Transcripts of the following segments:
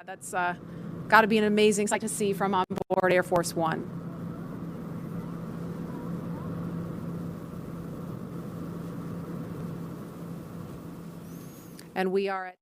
That's got to be an amazing sight to see from onboard Air Force One. And we are at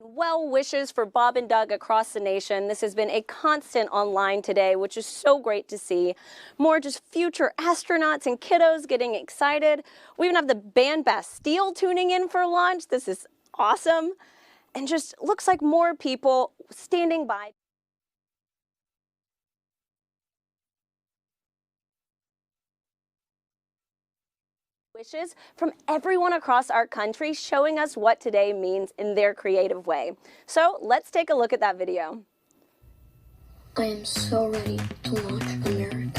Well wishes for Bob and Doug across the nation. This has been a constant online today, which is so great to see. More just future astronauts and kiddos getting excited. We even have the band Bastille tuning in for launch. This is awesome. And just looks like more people standing by. Wishes from everyone across our country showing us what today means in their creative way. So let's take a look at that video. I am so ready to launch America.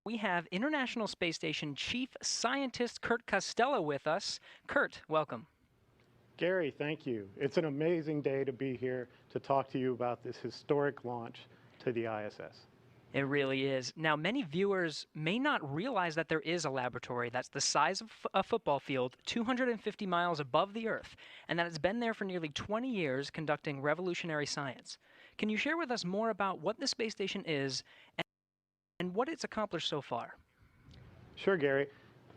We have International Space Station Chief Scientist Kurt Costello with us. Kurt, welcome. Gary, thank you. It's an amazing day to be here to talk to you about this historic launch to the ISS. It really is. Now, many viewers may not realize that there is a laboratory that's the size of a football field, 250 miles above the Earth, and that it's been there for nearly 20 years conducting revolutionary science. Can you share with us more about what the space station is and what it's accomplished so far? Sure, Gary.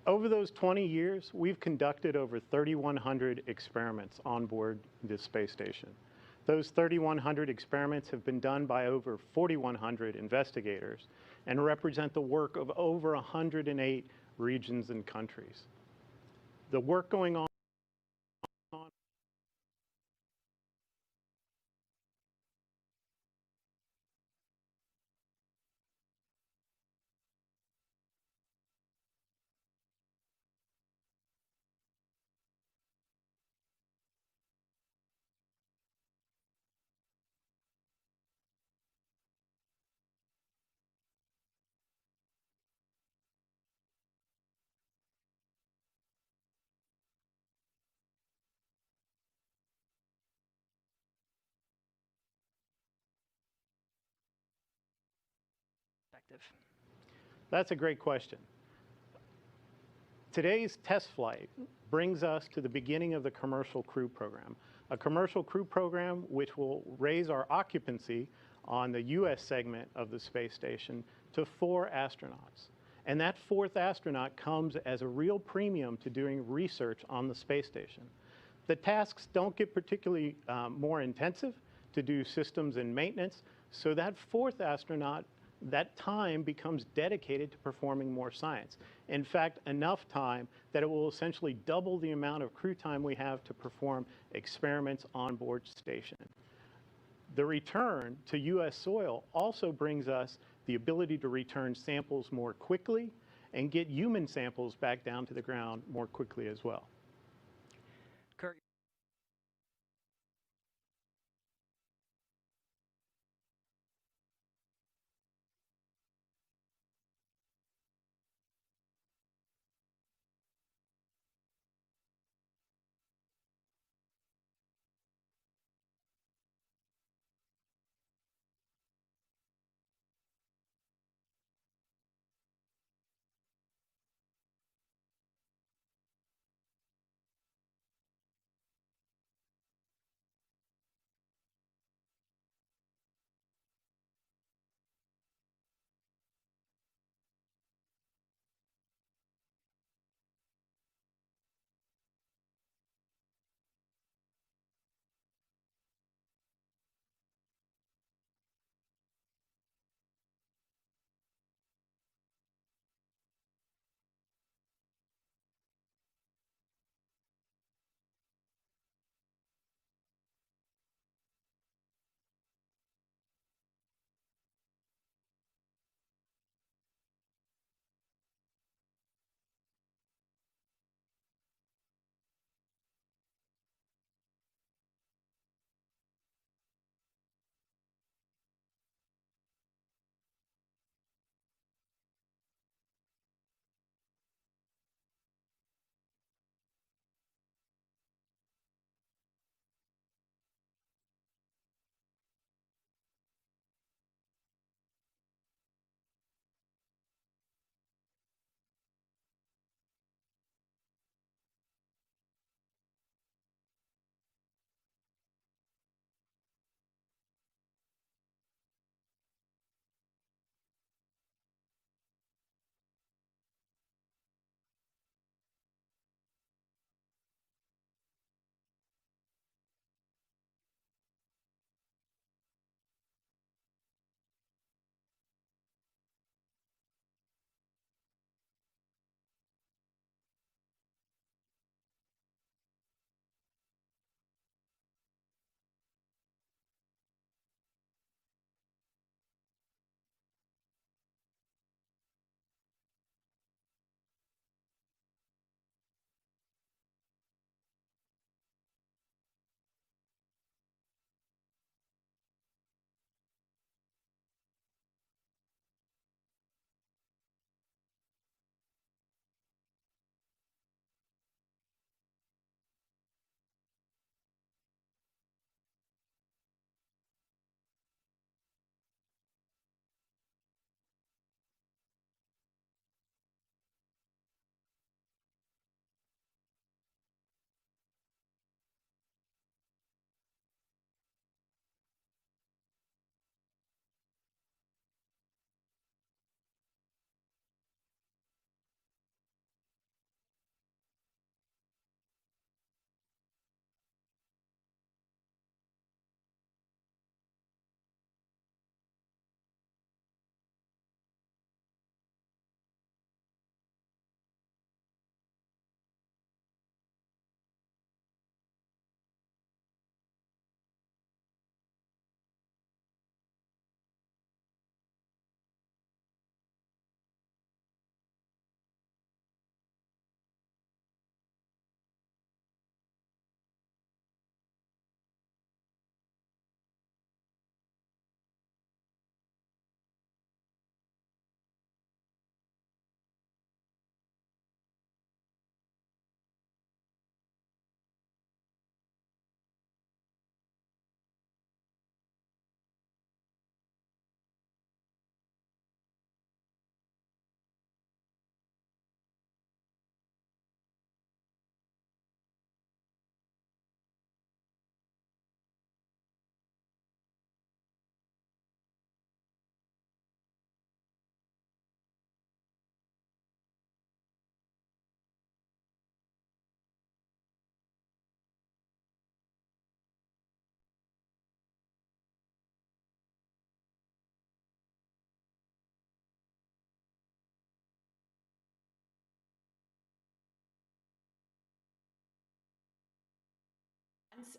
Over those 20 years, we've conducted over 3,100 experiments on board this space station. Those 3,100 experiments have been done by over 4,100 investigators and represent the work of over 108 regions and countries. The work going on perspective? That's a great question. Today's test flight brings us to the beginning of the commercial crew program, a commercial crew program which will raise our occupancy on the U.S. segment of the space station to 4 astronauts. And that 4th astronaut comes as a real premium to doing research on the space station. The tasks don't get particularly more intensive to do systems and maintenance, so that 4th astronaut, that time becomes dedicated to performing more science. In fact, enough time that it will essentially double the amount of crew time we have to perform experiments on board station. The return to U.S. soil also brings us the ability to return samples more quickly and get human samples back down to the ground more quickly as well. Kurt,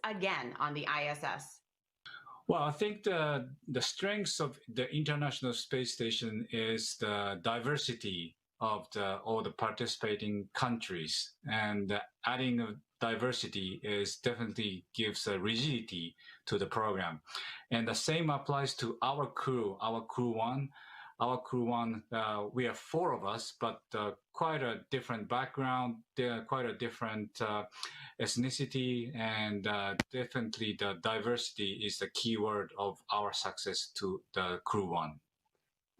once again on the ISS? Well, I think the strengths of the International Space Station is the diversity of all the participating countries, and adding a diversity is definitely gives a rigidity to the program. And the same applies to our crew one. Our crew one, we are 4 of us, but quite a different background, quite a different ethnicity, and definitely the diversity is the key word of our success to the crew one.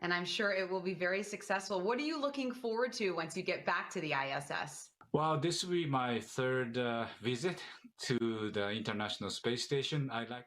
And I'm sure it will be very successful. What are you looking forward to once you get back to the ISS? Well, this will be my 3rd visit to the International Space Station. I like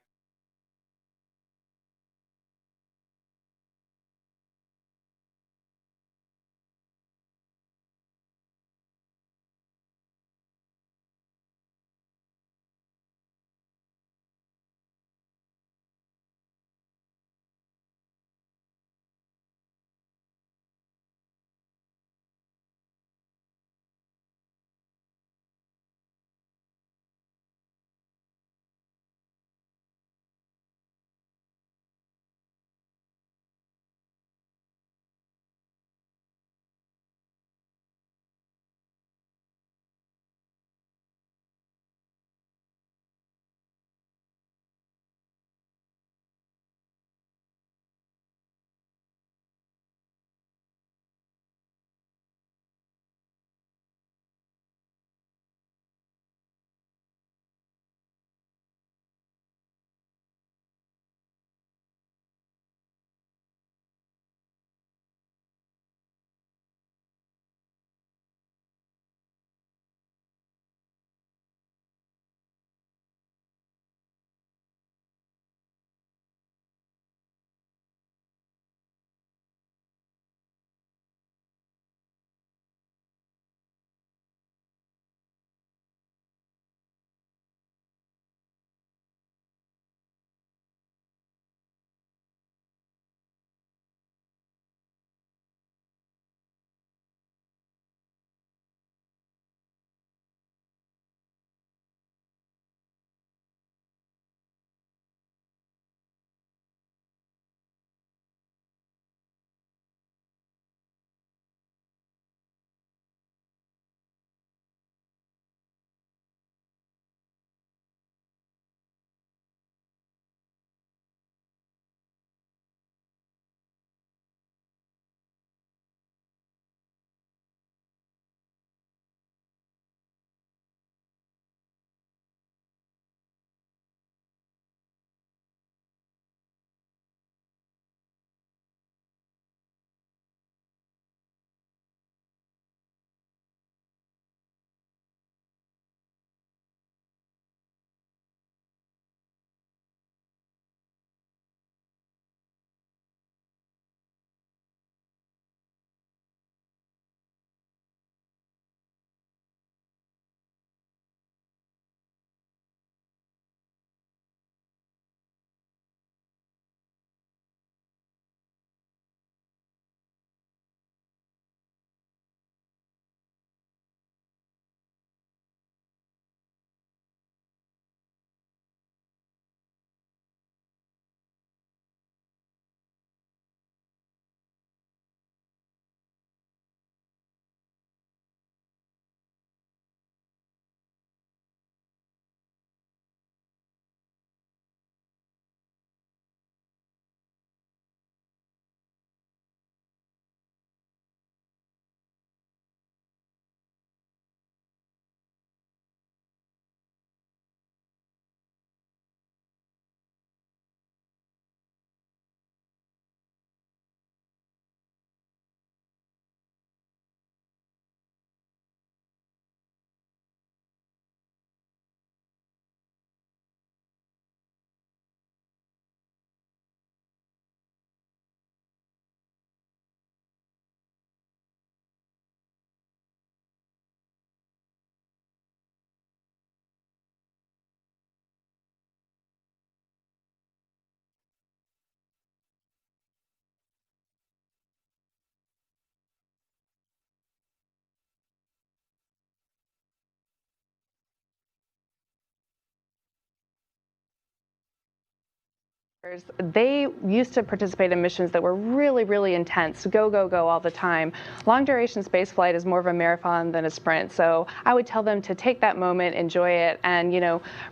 They used to participate in missions that were really, really intense, go, go, go all the time. Long duration space flight is more of a marathon than a sprint. So I would tell them to take that moment, enjoy it, and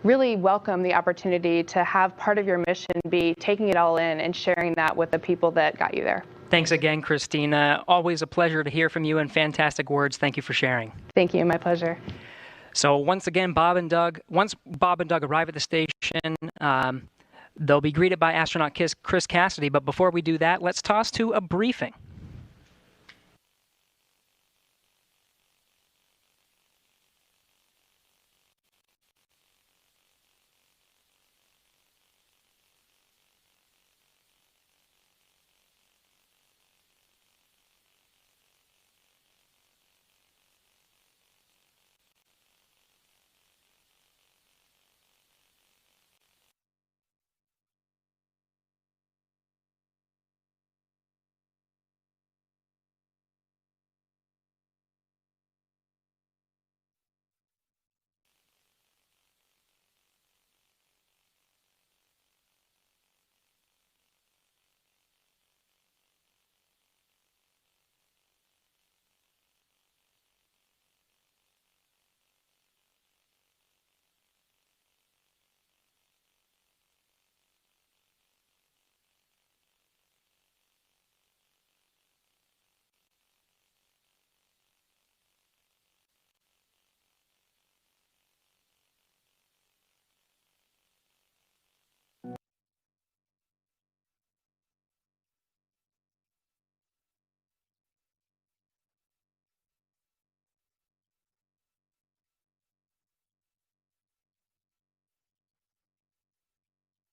really welcome the opportunity to have part of your mission be taking it all in and sharing that with the people that got you there. Thanks again, Christina. Always a pleasure to hear from you and fantastic words. Thank you for sharing. Thank you. My pleasure. So once again, once Bob and Doug arrive at the station, they'll be greeted by astronaut Chris Cassidy, but before we do that, let's toss to a briefing.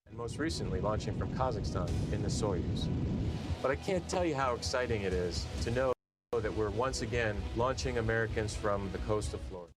And most recently launching from Kazakhstan in the Soyuz. But I can't tell you how exciting it is to know that we're once again launching Americans from the coast of Florida.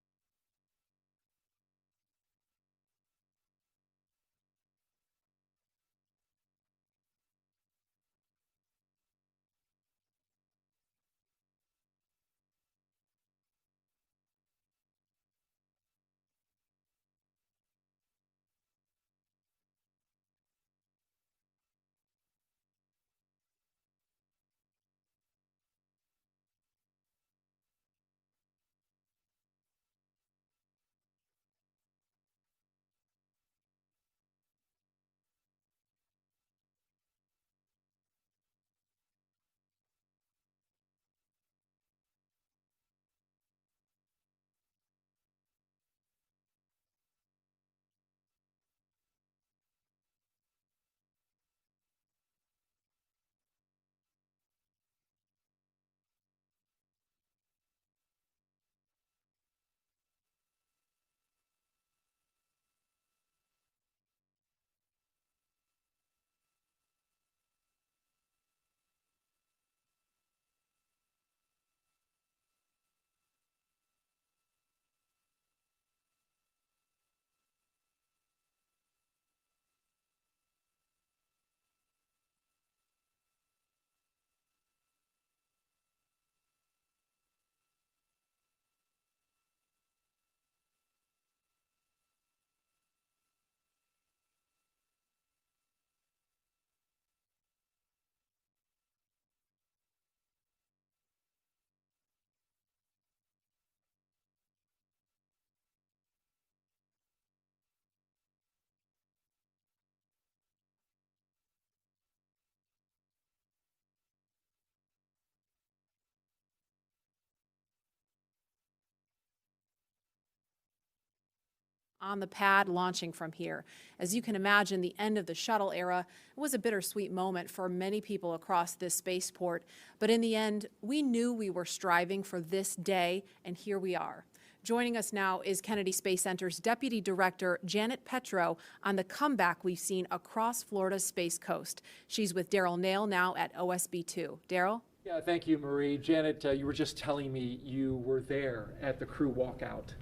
On the pad launching from here. As you can imagine, the end of the shuttle era was a bittersweet moment for many people across this spaceport. But in the end, we knew we were striving for this day, and here we are. Joining us now is Kennedy Space Center's Deputy Director, Janet Petro, on the comeback we've seen across Florida's Space Coast. She's with Daryl Nail now at OSB-2. Daryl? Yeah, thank you, Marie. Janet, you were just telling me you were there at the crew walkout.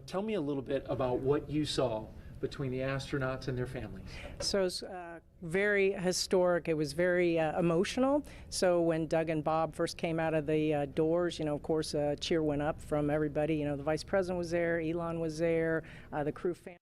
Tell me a little bit about what you saw between the astronauts and their families. So it was very historic. It was very emotional. So when Doug and Bob first came out of the doors, of course, a cheer went up from everybody. The Vice President was there, Elon was there, the crew family.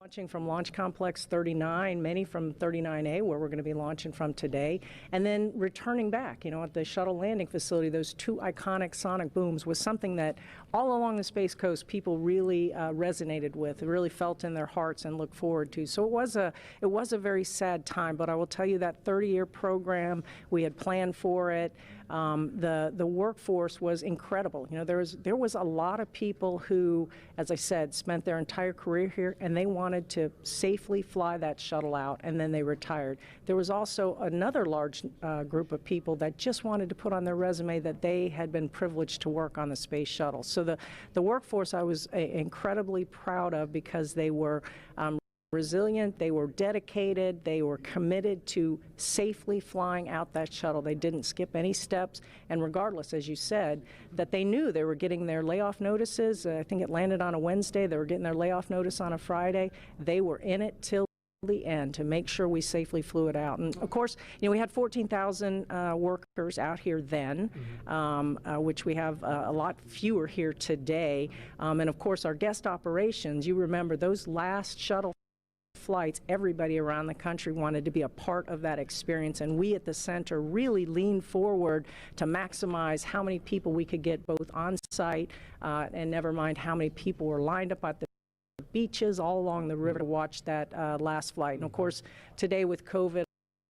Launching from Launch Complex 39, many from 39A, where we're going to be launching from today, and then returning back, at the shuttle landing facility. Those two iconic sonic booms was something that all along the Space Coast people really resonated with, really felt in their hearts and looked forward to. So it was a very sad time, but I will tell you that 30-year program, we had planned for it. The workforce was incredible. There was a lot of people who, as I said, spent their entire career here, and they wanted to safely fly that shuttle out, and then they retired. There was also another large group of people that just wanted to put on their resume that they had been privileged to work on the space shuttle. So the workforce I was incredibly proud of, because they were resilient, they were dedicated, they were committed to safely flying out that shuttle. They didn't skip any steps, and regardless, as you said, that they knew they were getting their layoff notices. I think it landed on a Wednesday. They were getting their layoff notice on a Friday. They were in it till the end to make sure we safely flew it out. And of course, we had 14,000 workers out here then, which we have a lot fewer here today. And of course, our guest operations, you remember those last shuttle flights, everybody around the country wanted to be a part of that experience, and we at the center really leaned forward to maximize how many people we could get both on site, and never mind how many people were lined up at the beaches all along the river to watch that last flight. And of course, today with COVID,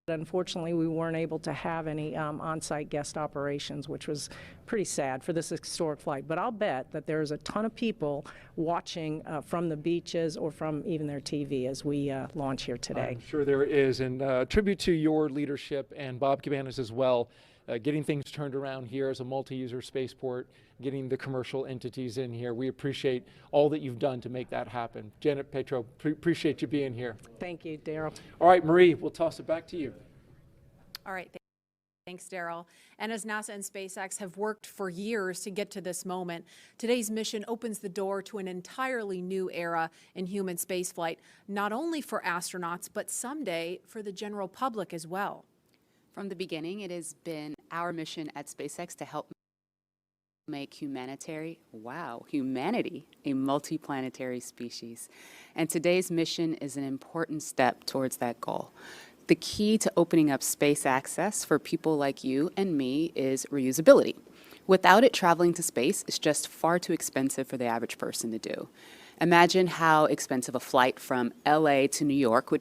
unfortunately, we weren't able to have any on-site guest operations, which was pretty sad for this historic flight. But I'll bet that there's a ton of people watching from the beaches or from even their TV as we launch here today. I'm sure there is, and tribute to your leadership and Bob Cabanas as well, getting things turned around here as a multi-user spaceport, getting the commercial entities in here. We appreciate all that you've done to make that happen. Janet Petro, appreciate you being here. Thank you, Daryl. All right, Marie, we'll toss it back to you. All right. Thanks, Daryl. And as NASA and SpaceX have worked for years to get to this moment, today's mission opens the door to an entirely new era in human spaceflight, not only for astronauts, but someday for the general public as well. From the beginning, it has been our mission at SpaceX to help make humanity a multiplanetary species. And today's mission is an important step towards that goal. The key to opening up space access for people like you and me is reusability. Without it, traveling to space is just far too expensive for the average person to do. Imagine how expensive a flight from LA to New York would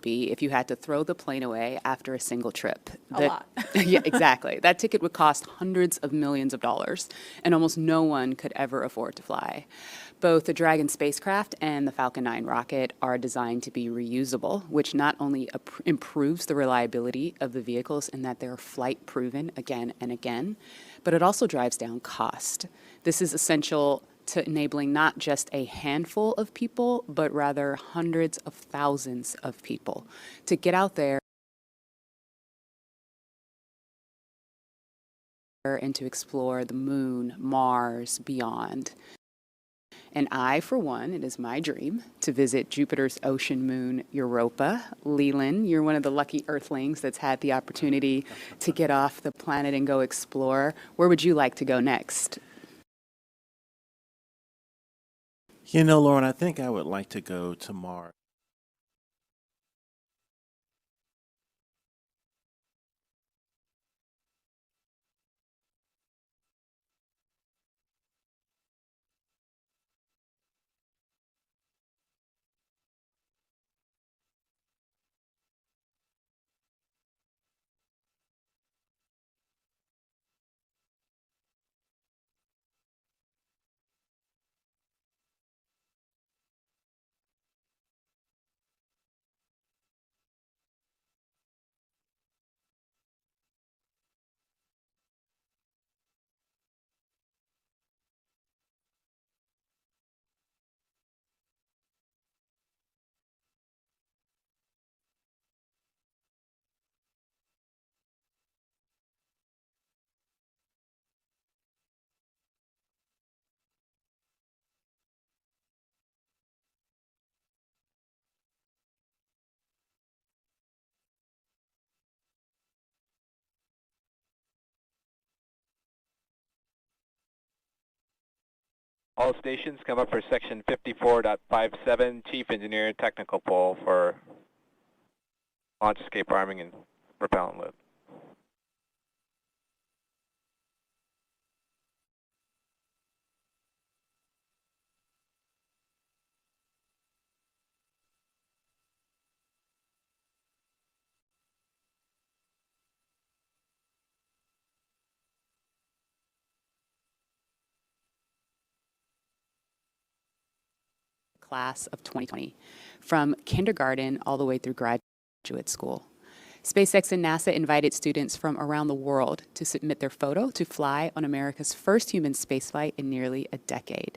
be if you had to throw the plane away after a single trip. A lot. Yeah, exactly. That ticket would cost hundreds of millions of dollars, and almost no one could ever afford to fly. Both the Dragon spacecraft and the Falcon 9 rocket are designed to be reusable, which not only improves the reliability of the vehicles in that they're flight proven again and again, but it also drives down cost. This is essential to enabling not just a handful of people, but rather hundreds of thousands of people to get out there and to explore the moon, Mars, beyond. And I, for one, it is my dream to visit Jupiter's ocean moon, Europa. Leland, you're one of the lucky Earthlings that's had the opportunity to get off the planet and go explore. Where would you like to go next? Lauren, I think I would like to go to Mars. All stations come up for section 54.57, Chief Engineer Technical Poll for launch escape arming and propellant load. Class of 2020, from kindergarten all the way through graduate school. SpaceX and NASA invited students from around the world to submit their photo to fly on America's first human spaceflight in nearly a decade.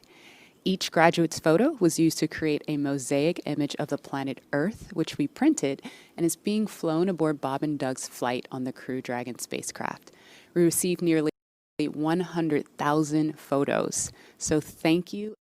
Each graduate's photo was used to create a mosaic image of the planet Earth, which we printed and is being flown aboard Bob and Doug's flight on the Crew Dragon spacecraft. We received nearly 100,000 photos. So thank you.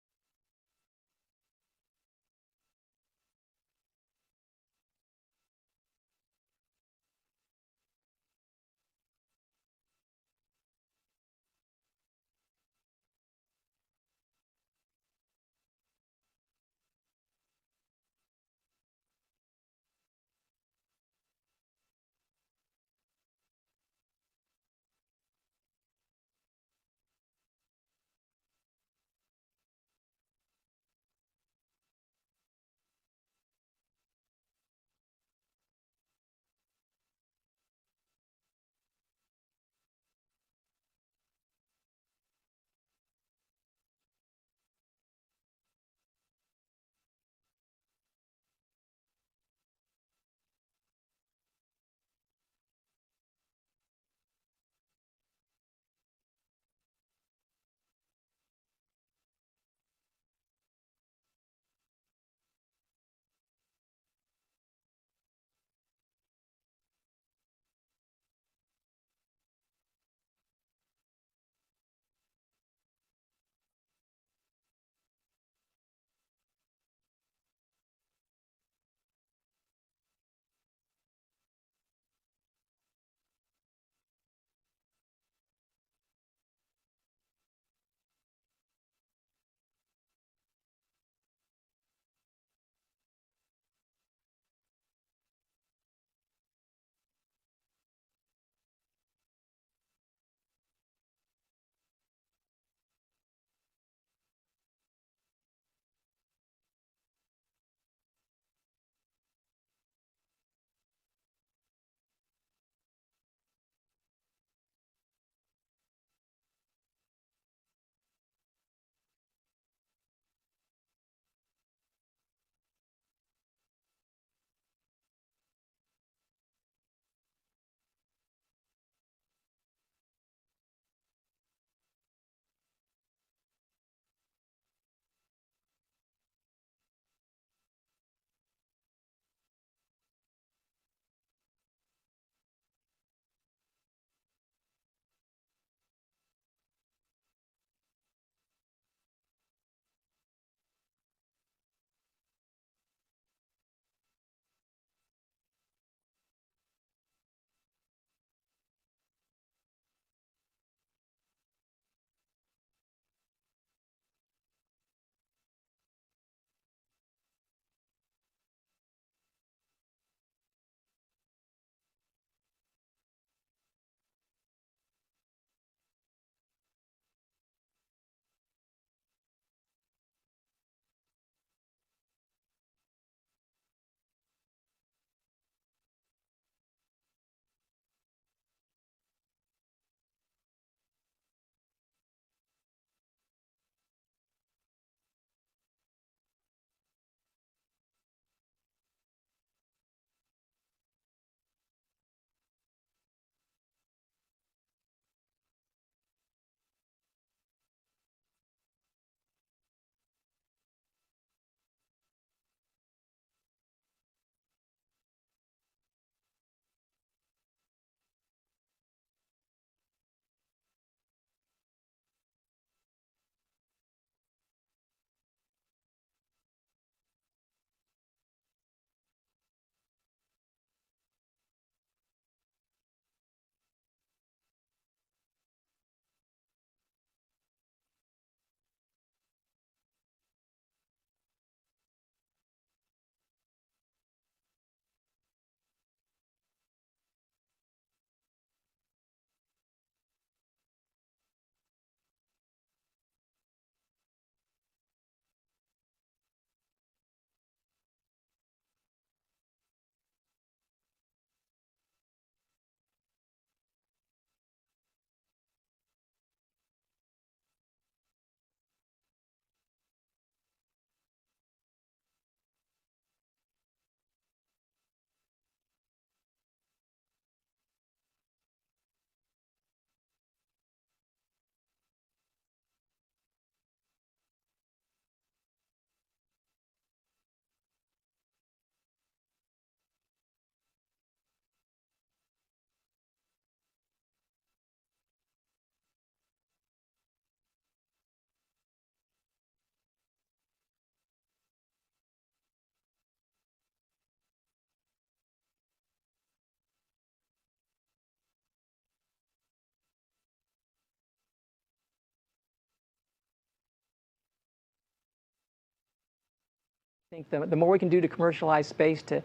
I think the more we can do to commercialize space to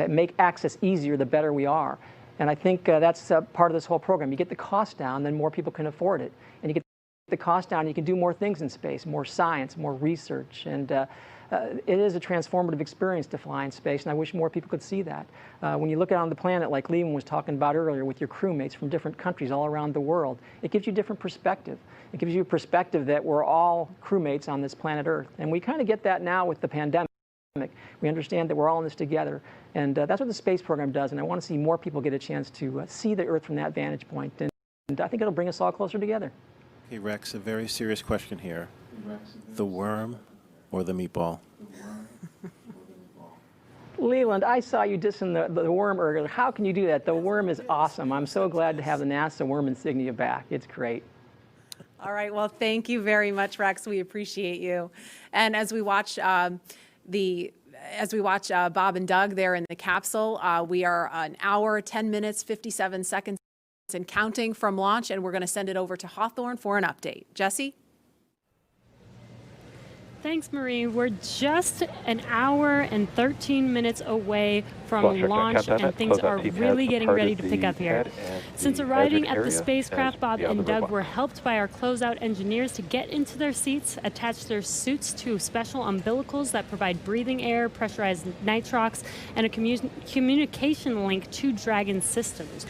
make access easier, the better we are. And I think that's part of this whole program. You get the cost down, then more people can afford it. And you get the cost down, you can do more things in space, more science, more research. And it is a transformative experience to fly in space, and I wish more people could see that. When you look out on the planet, like Liam was talking about earlier, with your crewmates from different countries all around the world, it gives you a different perspective. It gives you a perspective that we're all crewmates on this planet Earth. And we kind of get that now with the pandemic. We understand that we're all in this together, and that's what the space program does, and I want to see more people get a chance to see the Earth from that vantage point, and I think it'll bring us all closer together. Okay, Rex, a very serious question here. The worm or the meatball? Leland, I saw you dissing the worm earlier. How can you do that? The worm is awesome. I'm so glad to have the NASA worm insignia back. It's great. All right, well, thank you very much, Rex. We appreciate you. And as we watch Bob and Doug there in the capsule, we are an hour, 10 minutes, 57 seconds and counting from launch, and we're going to send it over to Hawthorne for an update. Jesse? Thanks, Marie. We're just an hour and 13 minutes away from launch, and things are really getting ready to pick up here. Since arriving at the spacecraft, Bob and Doug were helped by our closeout engineers to get into their seats, attach their suits to special umbilicals that provide breathing air, pressurized nitrox, and a communication link to Dragon systems.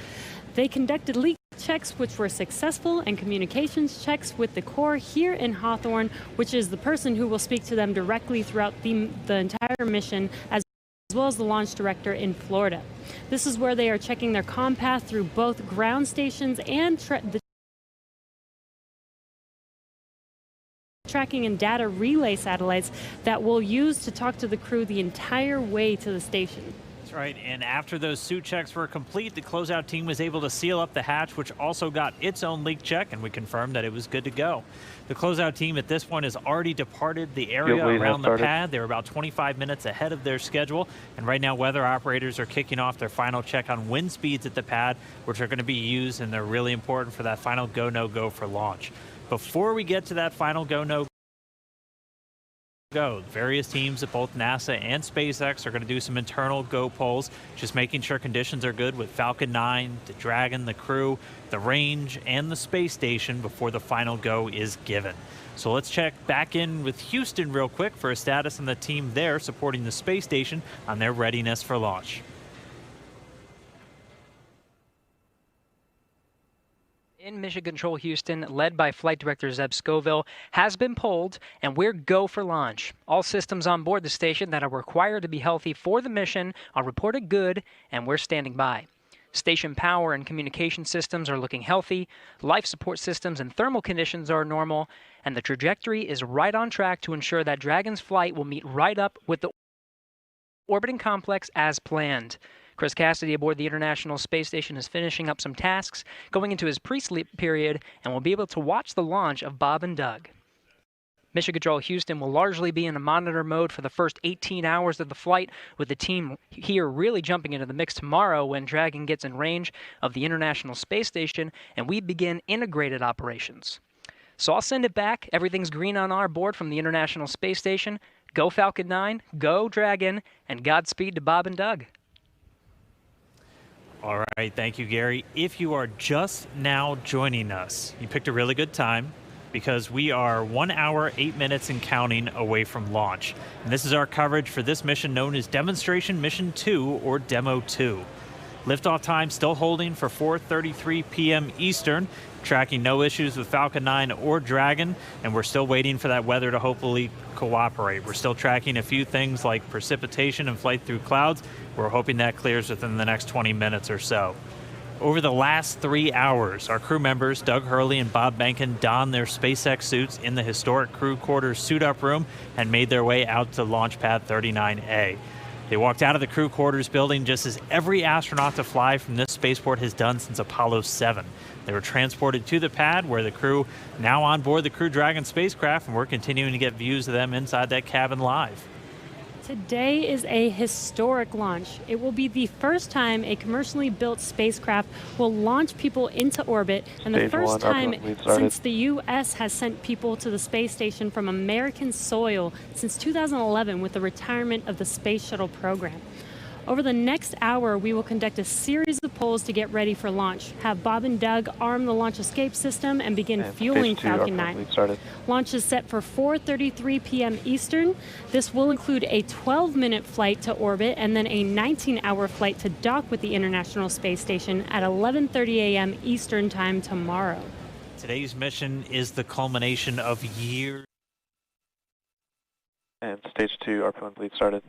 They conducted leak checks, which were successful, and communications checks with the core here in Hawthorne, which is the person who will speak to them directly throughout the entire mission, as well as the launch director in Florida. This is where they are checking their comm path through both ground stations and the tracking and data relay satellites that we'll use to talk to the crew the entire way to the station. That's right, and after those suit checks were complete, the closeout team was able to seal up the hatch, which also got its own leak check, and we confirmed that it was good to go. The closeout team at this point has already departed the area around the pad. They're about 25 minutes ahead of their schedule, and right now weather operators are kicking off their final check on wind speeds at the pad, which are going to be used, and they're really important for that final go-no-go for launch. Before we get to that final go-no-go, various teams at both NASA and SpaceX are going to do some internal go polls, just making sure conditions are good with Falcon 9, the Dragon, the crew, the range, and the space station before the final go is given. So let's check back in with Houston real quick for a status on the team there supporting the space station on their readiness for launch. In Mission Control Houston, led by Flight Director Zeb Scoville, has been polled, and we're go for launch. All systems on board the station that are required to be healthy for the mission are reported good, and we're standing by. Station power and communication systems are looking healthy, life support systems and thermal conditions are normal, and the trajectory is right on track to ensure that Dragon's flight will meet right up with the orbiting complex as planned. Chris Cassidy aboard the International Space Station is finishing up some tasks, going into his pre-sleep period, and will be able to watch the launch of Bob and Doug. Mission Control Houston will largely be in a monitor mode for the first 18 hours of the flight, with the team here really jumping into the mix tomorrow when Dragon gets in range of the International Space Station and we begin integrated operations. So I'll send it back. Everything's green on our board from the International Space Station. Go Falcon 9, go Dragon, and Godspeed to Bob and Doug. All right, thank you, Gary. If you are just now joining us, you picked a really good time because we are 1 hour, 8 minutes and counting away from launch. And this is our coverage for this mission known as Demonstration Mission 2 or Demo 2. Liftoff time still holding for 4:33 p.m. Eastern, tracking no issues with Falcon 9 or Dragon, and we're still waiting for that weather to hopefully cooperate. We're still tracking a few things like precipitation and flight through clouds. We're hoping that clears within the next 20 minutes or so. Over the last 3 hours, our crew members, Doug Hurley and Bob Behnken, donned their SpaceX suits in the historic crew quarters suit-up room and made their way out to Launch Pad 39A. They walked out of the crew quarters building just as every astronaut to fly from this spaceport has done since Apollo 7. They were transported to the pad where the crew now on board the Crew Dragon spacecraft, and we're continuing to get views of them inside that cabin live. Today is a historic launch. It will be the first time a commercially built spacecraft will launch people into orbit, and the first time since the U.S. has sent people to the space station from American soil since 2011 with the retirement of the Space Shuttle program. Over the next hour, we will conduct a series of polls to get ready for launch, have Bob and Doug arm the launch escape system, and begin fueling Falcon 9. Launch is set for 4:33 p.m. Eastern. This will include a 12-minute flight to orbit and then a 19-hour flight to dock with the International Space Station at 11:30 a.m. Eastern Time tomorrow. Today's mission is the culmination of years. And stage 2, Propellant bleed started.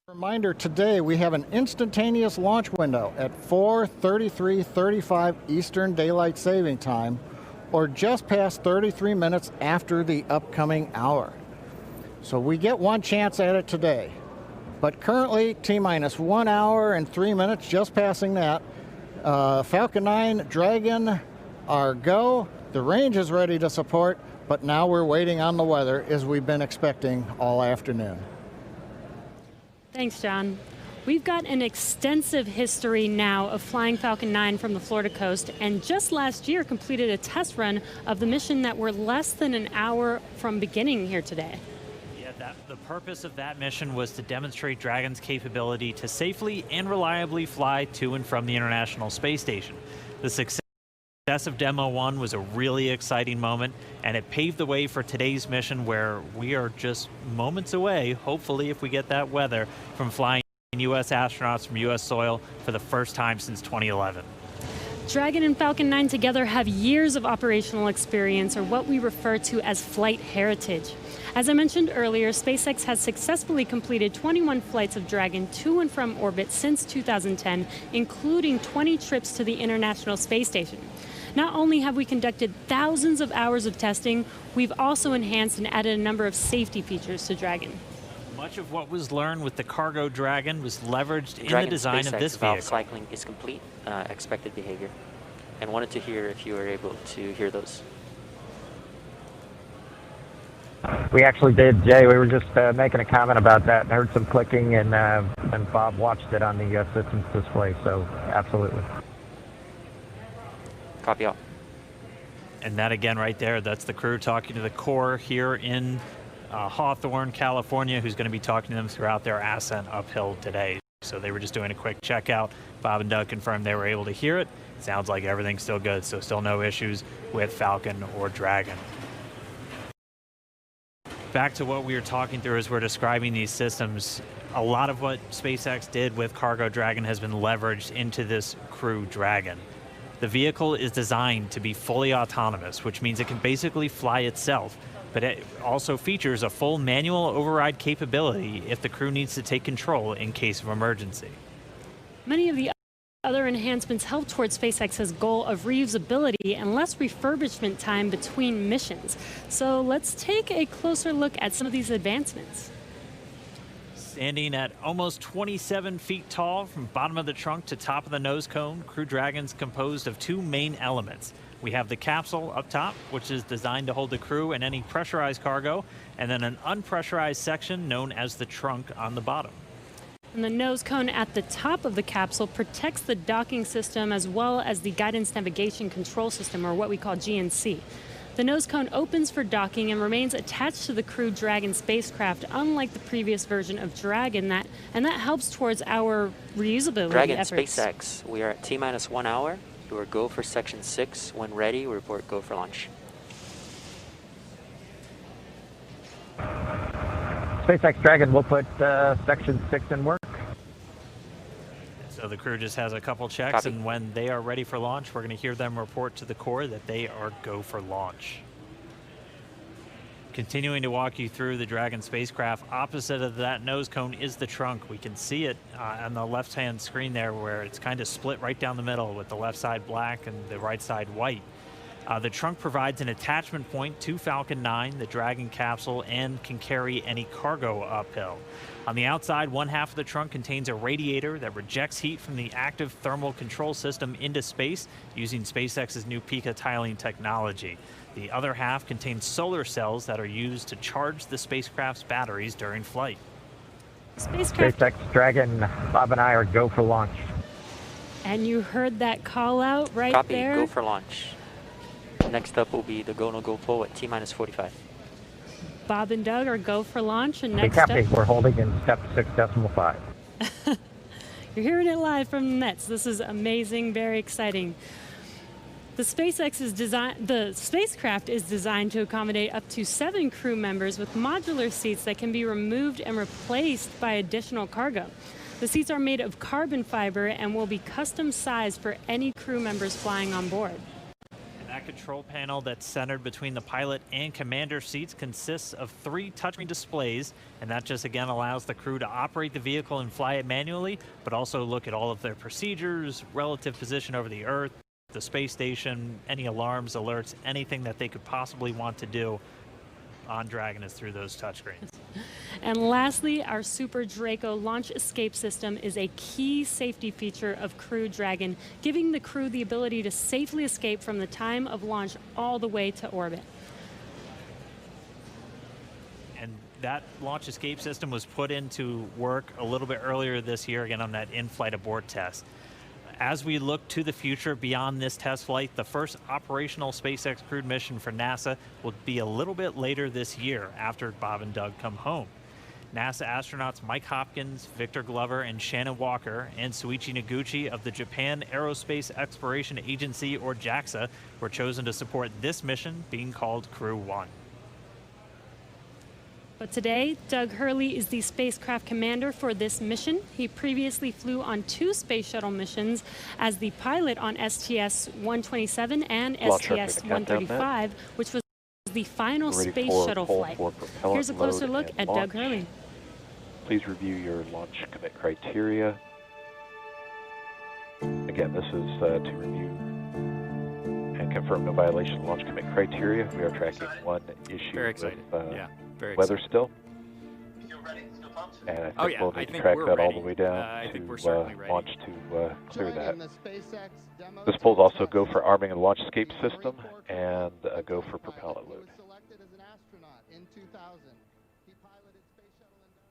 Reminder, today we have an instantaneous launch window at 4:33:35 Eastern Daylight Saving Time, or just past 33 minutes after the upcoming hour. So we get one chance at it today. But currently, T-minus 1 hour and 3 minutes, just passing that. Falcon 9 Dragon are go. The range is ready to support, but now we're waiting on the weather, as we've been expecting all afternoon. Thanks, John. We've got an extensive history now of flying Falcon 9 from the Florida coast, and just last year completed a test run of the mission that we're less than an hour from beginning here today. Yeah, The purpose of that mission was to demonstrate Dragon's capability to safely and reliably fly to and from the International Space Station. The success of Demo 1 was a really exciting moment, and it paved the way for today's mission, where we are just moments away, hopefully if we get that weather, from flying U.S. astronauts from U.S. soil for the first time since 2011. Dragon and Falcon 9 together have years of operational experience, or what we refer to as flight heritage. As I mentioned earlier, SpaceX has successfully completed 21 flights of Dragon to and from orbit since 2010, including 20 trips to the International Space Station. Not only have we conducted thousands of hours of testing, we've also enhanced and added a number of safety features to Dragon. Much of what was learned with the cargo Dragon was leveraged in the design of this vehicle. Valve cycling is complete, expected behavior, and wanted to hear if you were able to hear those. We actually did, Jay. We were just making a comment about that and heard some clicking, and Bob watched it on the systems display, so absolutely. Copy all. And that again right there, that's the crew talking to the core here in Hawthorne, California, who's going to be talking to them throughout their ascent uphill today. So they were just doing a quick checkout. Bob and Doug confirmed they were able to hear it. Sounds like everything's still good, so still no issues with Falcon or Dragon. Back to what we were talking through as we're describing these systems, a lot of what SpaceX did with Cargo Dragon has been leveraged into this Crew Dragon. The vehicle is designed to be fully autonomous, which means it can basically fly itself, but it also features a full manual override capability if the crew needs to take control in case of emergency. Many of the other enhancements help towards SpaceX's goal of reusability and less refurbishment time between missions. So let's take a closer look at some of these advancements. Standing at almost 27 feet tall from bottom of the trunk to top of the nose cone, Crew Dragon's composed of two main elements. We have the capsule up top, which is designed to hold the crew and any pressurized cargo, and then an unpressurized section known as the trunk on the bottom. And the nose cone at the top of the capsule protects the docking system as well as the guidance navigation control system, or what we call GNC. The nose cone opens for docking and remains attached to the Crew Dragon spacecraft, unlike the previous version of Dragon, and that helps towards our reusability Dragon efforts. SpaceX, we are at T-minus 1 hour. You are go for section 6. When ready, report go for launch. SpaceX Dragon will put section 6 in work. So the crew just has a couple checks, Copy. and when they are ready for launch, we're going to hear them report to the core that they are go for launch. Continuing to walk you through the Dragon spacecraft, opposite of that nose cone is the trunk. We can see it on the left-hand screen there, where it's kind of split right down the middle with the left side black and the right side white. The trunk provides an attachment point to Falcon 9, the Dragon capsule, and can carry any cargo uphill. On the outside, one half of the trunk contains a radiator that rejects heat from the active thermal control system into space using SpaceX's new Pica tiling technology. The other half contains solar cells that are used to charge the spacecraft's batteries during flight. SpaceX Dragon, Bob and I are go for launch. And you heard that call out right Copy, there. go for launch. Next up will be the go, no go pull at T-minus 45. Bob and Doug are go for launch, and Hey, next Captain, up, we're holding in step 6.5. you're hearing it live from the nets. This is amazing, very exciting. The spacecraft is designed to accommodate up to 7 crew members with modular seats that can be removed and replaced by additional cargo. The seats are made of carbon fiber and will be custom sized for any crew members flying on board. That control panel that's centered between the pilot and commander seats consists of 3 touchscreen displays, and that just again allows the crew to operate the vehicle and fly it manually, but also look at all of their procedures, relative position over the Earth, the space station, any alarms, alerts, anything that they could possibly want to do on Dragon is through those touchscreens. And lastly, our Super Draco launch escape system is a key safety feature of Crew Dragon, giving the crew the ability to safely escape from the time of launch all the way to orbit. And that launch escape system was put into work a little bit earlier this year, again on that in-flight abort test. as we look to the future beyond this test flight, the first operational SpaceX crewed mission for NASA will be a little bit later this year after Bob and Doug come home. NASA astronauts Mike Hopkins, Victor Glover, and Shannon Walker, and Soichi Noguchi of the Japan Aerospace Exploration Agency, or JAXA, were chosen to support this mission, being called Crew 1. But today, Doug Hurley is the spacecraft commander for this mission. He previously flew on 2 space shuttle missions as the pilot on STS-127 and STS-135, which was the final space shuttle flight. Here's a closer look at Doug Hurley. Please review your launch commit criteria. Again, this is to review and confirm no violation of launch commit criteria. We are tracking one issue with weather still. And I think we'll need to track that all the way down to launch to clear that. This pulls also go for arming and launch escape system and a go for propellant load.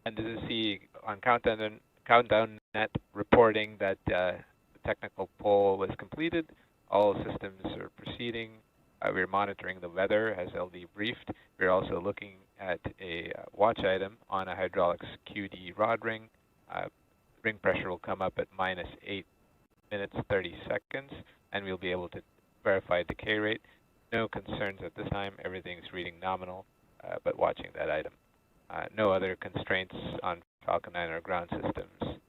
And this is the on countdown net reporting that the technical poll was completed. All systems are proceeding. We're monitoring the weather as LD briefed. We're also looking at a watch item on a hydraulics QD rod ring. Ring pressure will come up at -8 minutes 30 seconds, and we'll be able to verify decay rate. No concerns at this time. Everything's reading nominal, but watching that item. No other constraints on Falcon 9 or ground systems.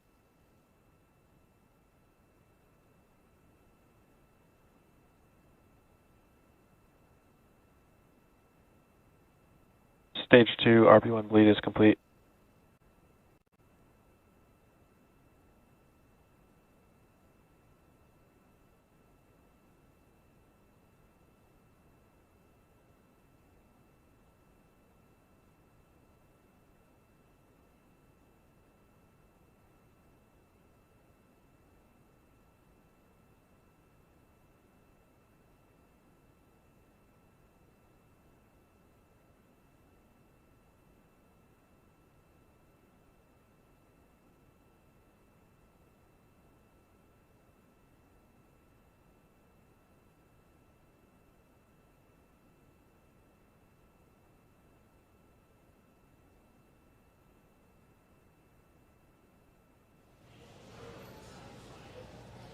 Stage 2 RP1 bleed is complete.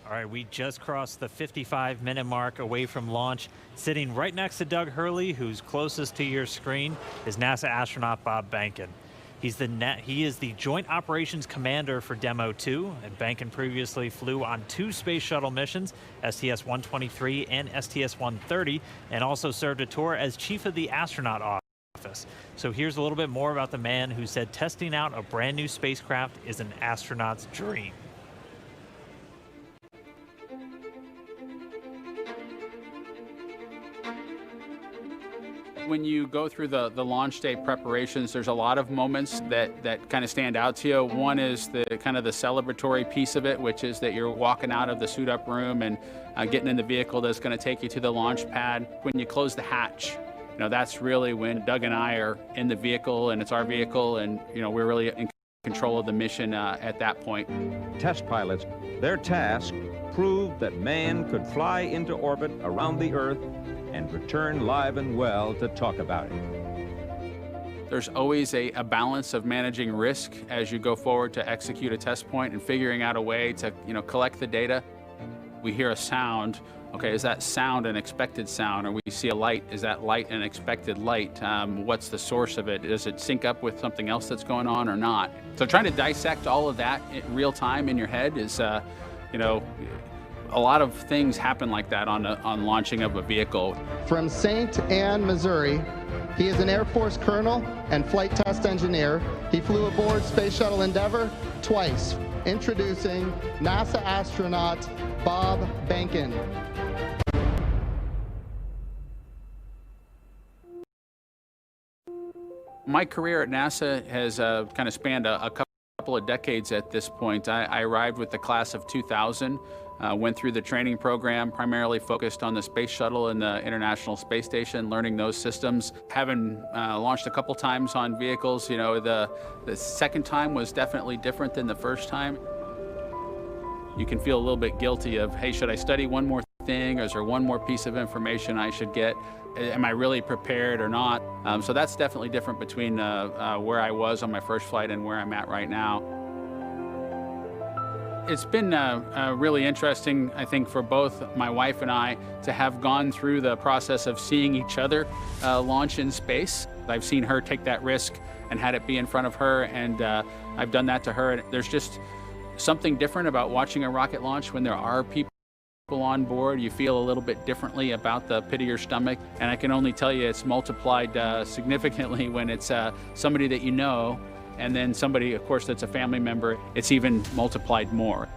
All right, we just crossed the 55-minute mark away from launch. Sitting right next to Doug Hurley, who's closest to your screen, is NASA astronaut Bob Behnken. He is the Joint Operations Commander for Demo 2, and Behnken previously flew on 2 space shuttle missions, STS-123 and STS-130, and also served a tour as Chief of the Astronaut Office. So here's a little bit more about the man who said testing out a brand new spacecraft is an astronaut's dream. When you go through the launch day preparations, there's a lot of moments that kind of stand out to you. One is the kind of the celebratory piece of it, which is that you're walking out of the suit up room and getting in the vehicle that's going to take you to the launch pad. When you close the hatch, you know, that's really when Doug and I are in the vehicle, and it's our vehicle, and you know, we're really in control of the mission at that point. Test pilots, their task proved that man could fly into orbit around the Earth and return live and well to talk about it. There's always a balance of managing risk as you go forward to execute a test point and figuring out a way to, you know, collect the data. We hear a sound. Okay, is that sound an expected sound? Or we see a light, is that light an expected light? What's the source of it? Does it sync up with something else that's going on or not? So trying to dissect all of that in real time in your head is, you know, a lot of things happen like that on launching of a vehicle. From St. Anne, Missouri, he is an Air Force colonel and flight test engineer. He flew aboard Space Shuttle Endeavour twice. Introducing NASA astronaut Bob Behnken. My career at NASA has kind of spanned a couple of decades at this point. I arrived with the class of 2000. Went through the training program, primarily focused on the space shuttle and the International Space Station, learning those systems. Having launched a couple times on vehicles, you know, the second time was definitely different than the first time. you can feel a little bit guilty of, hey, should I study one more thing, or is there one more piece of information I should get? Am I really prepared or not? So that's definitely different between where I was on my first flight and where I'm at right now. It's been really interesting, I think, for both my wife and I to have gone through the process of seeing each other launch in space. I've seen her take that risk and had it be in front of her, and I've done that to her. And there's just something different about watching a rocket launch when there are people on board. You feel a little bit differently about the pit of your stomach, and I can only tell you it's multiplied significantly when it's somebody that you know, and then somebody, of course, that's a family member. It's even multiplied more.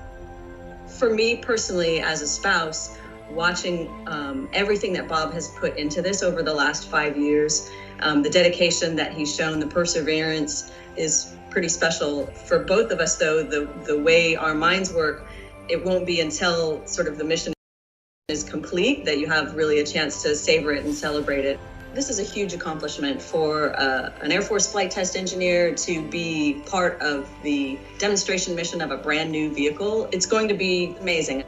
For me personally, as a spouse, watching everything that Bob has put into this over the last 5 years, the dedication that he's shown, the perseverance is pretty special. For both of us, though, the way our minds work, it won't be until sort of the mission is complete that you have really a chance to savor it and celebrate it. This is a huge accomplishment for an Air Force flight test engineer to be part of the demonstration mission of a brand new vehicle. It's going to be amazing.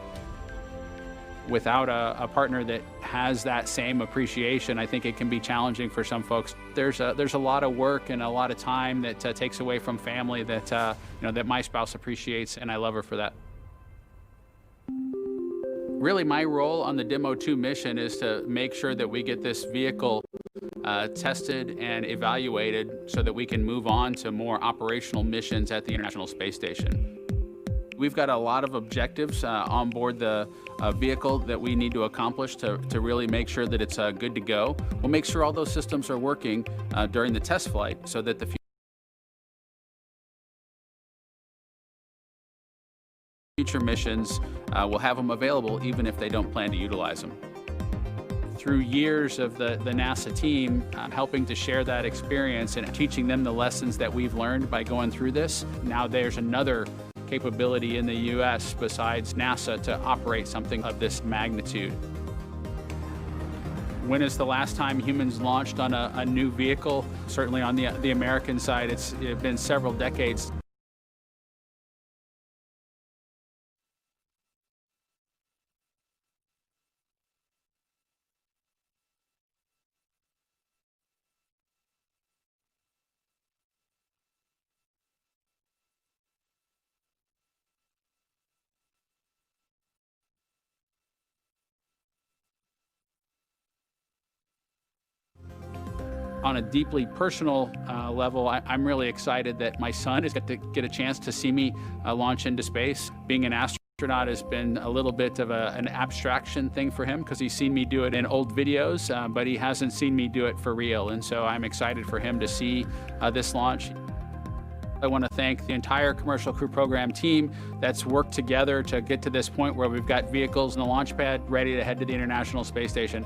Without a partner that has that same appreciation, I think it can be challenging for some folks. There's a lot of work and a lot of time that takes away from family that that my spouse appreciates, and I love her for that. Really, my role on the Demo 2 mission is to make sure that we get this vehicle tested and evaluated so that we can move on to more operational missions at the International Space Station. We've got a lot of objectives on board the vehicle that we need to accomplish to really make sure that it's good to go. We'll make sure all those systems are working during the test flight so that the future missions will have them available even if they don't plan to utilize them. Through years of the NASA team helping to share that experience and teaching them the lessons that we've learned by going through this, now there's another capability in the U.S. besides NASA to operate something of this magnitude. When is the last time humans launched on a new vehicle? Certainly on the American side, it's been several decades. On a deeply personal level, I'm really excited that my son is going to get a chance to see me launch into space. Being an astronaut has been a little bit of an abstraction thing for him because he's seen me do it in old videos, but he hasn't seen me do it for real. And so I'm excited for him to see this launch. I want to thank the entire Commercial Crew Program team that's worked together to get to this point where we've got vehicles in the launch pad ready to head to the International Space Station.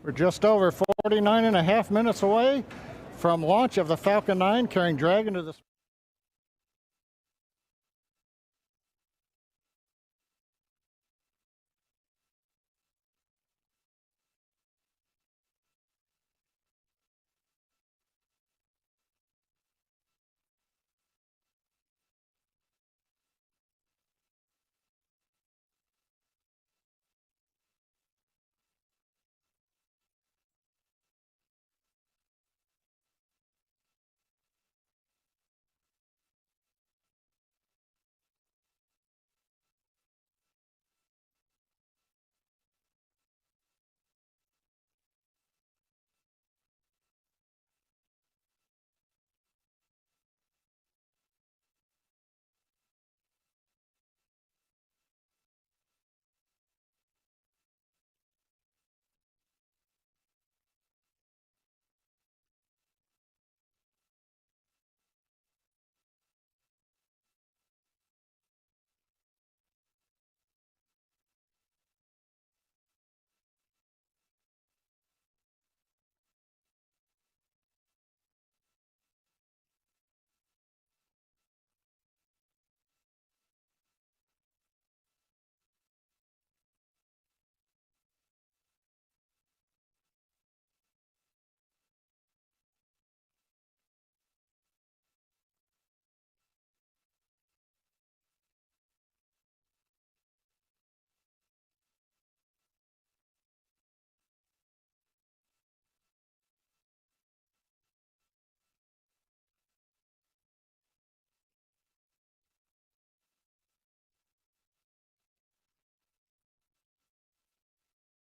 We're just over 49 and a half minutes away from launch of the Falcon 9 carrying Dragon to the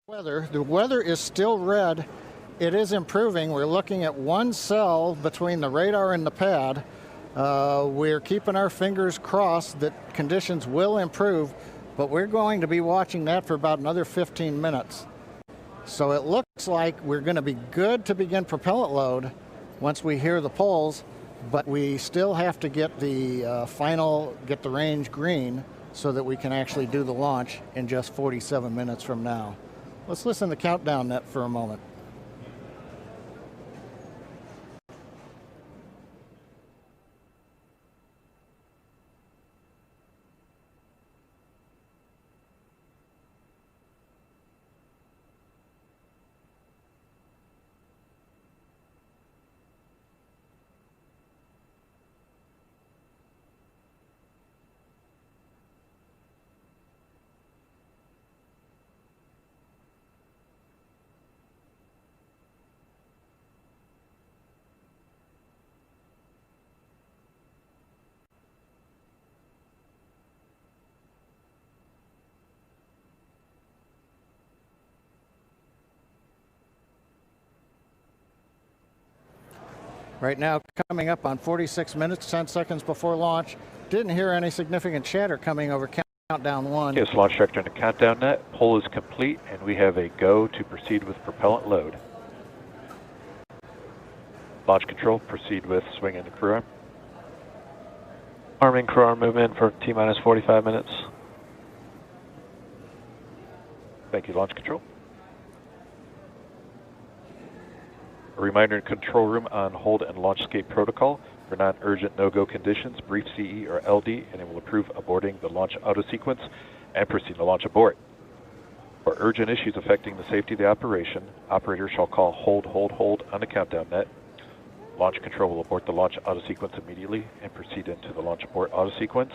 The weather is still red. It is improving. We're looking at one cell between the radar and the pad. We're keeping our fingers crossed that conditions will improve, but we're going to be watching that for about another 15 minutes. So it looks like we're going to be good to begin propellant load once we hear the pulls, but we still have to get the get the range green so that we can actually do the launch in just 47 minutes from now. Let's listen to the countdown net for a moment. Right now, coming up on 46 minutes, 10 seconds before launch. Didn't hear any significant chatter coming over countdown one. Yes, launch director in the countdown net. Pull is complete, and we have a go to proceed with propellant load. Launch control, proceed with swing in the crew arm. Arming crew arm movement for T-minus 45 minutes. Thank you, launch control. A reminder in control room on hold and launch escape protocol. For non-urgent no-go conditions, brief CE or LD, and it will approve aborting the launch auto sequence and proceed to launch abort. For urgent issues affecting the safety of the operation, operator shall call hold on the countdown net. Launch control will abort the launch auto sequence immediately and proceed into the launch abort auto sequence.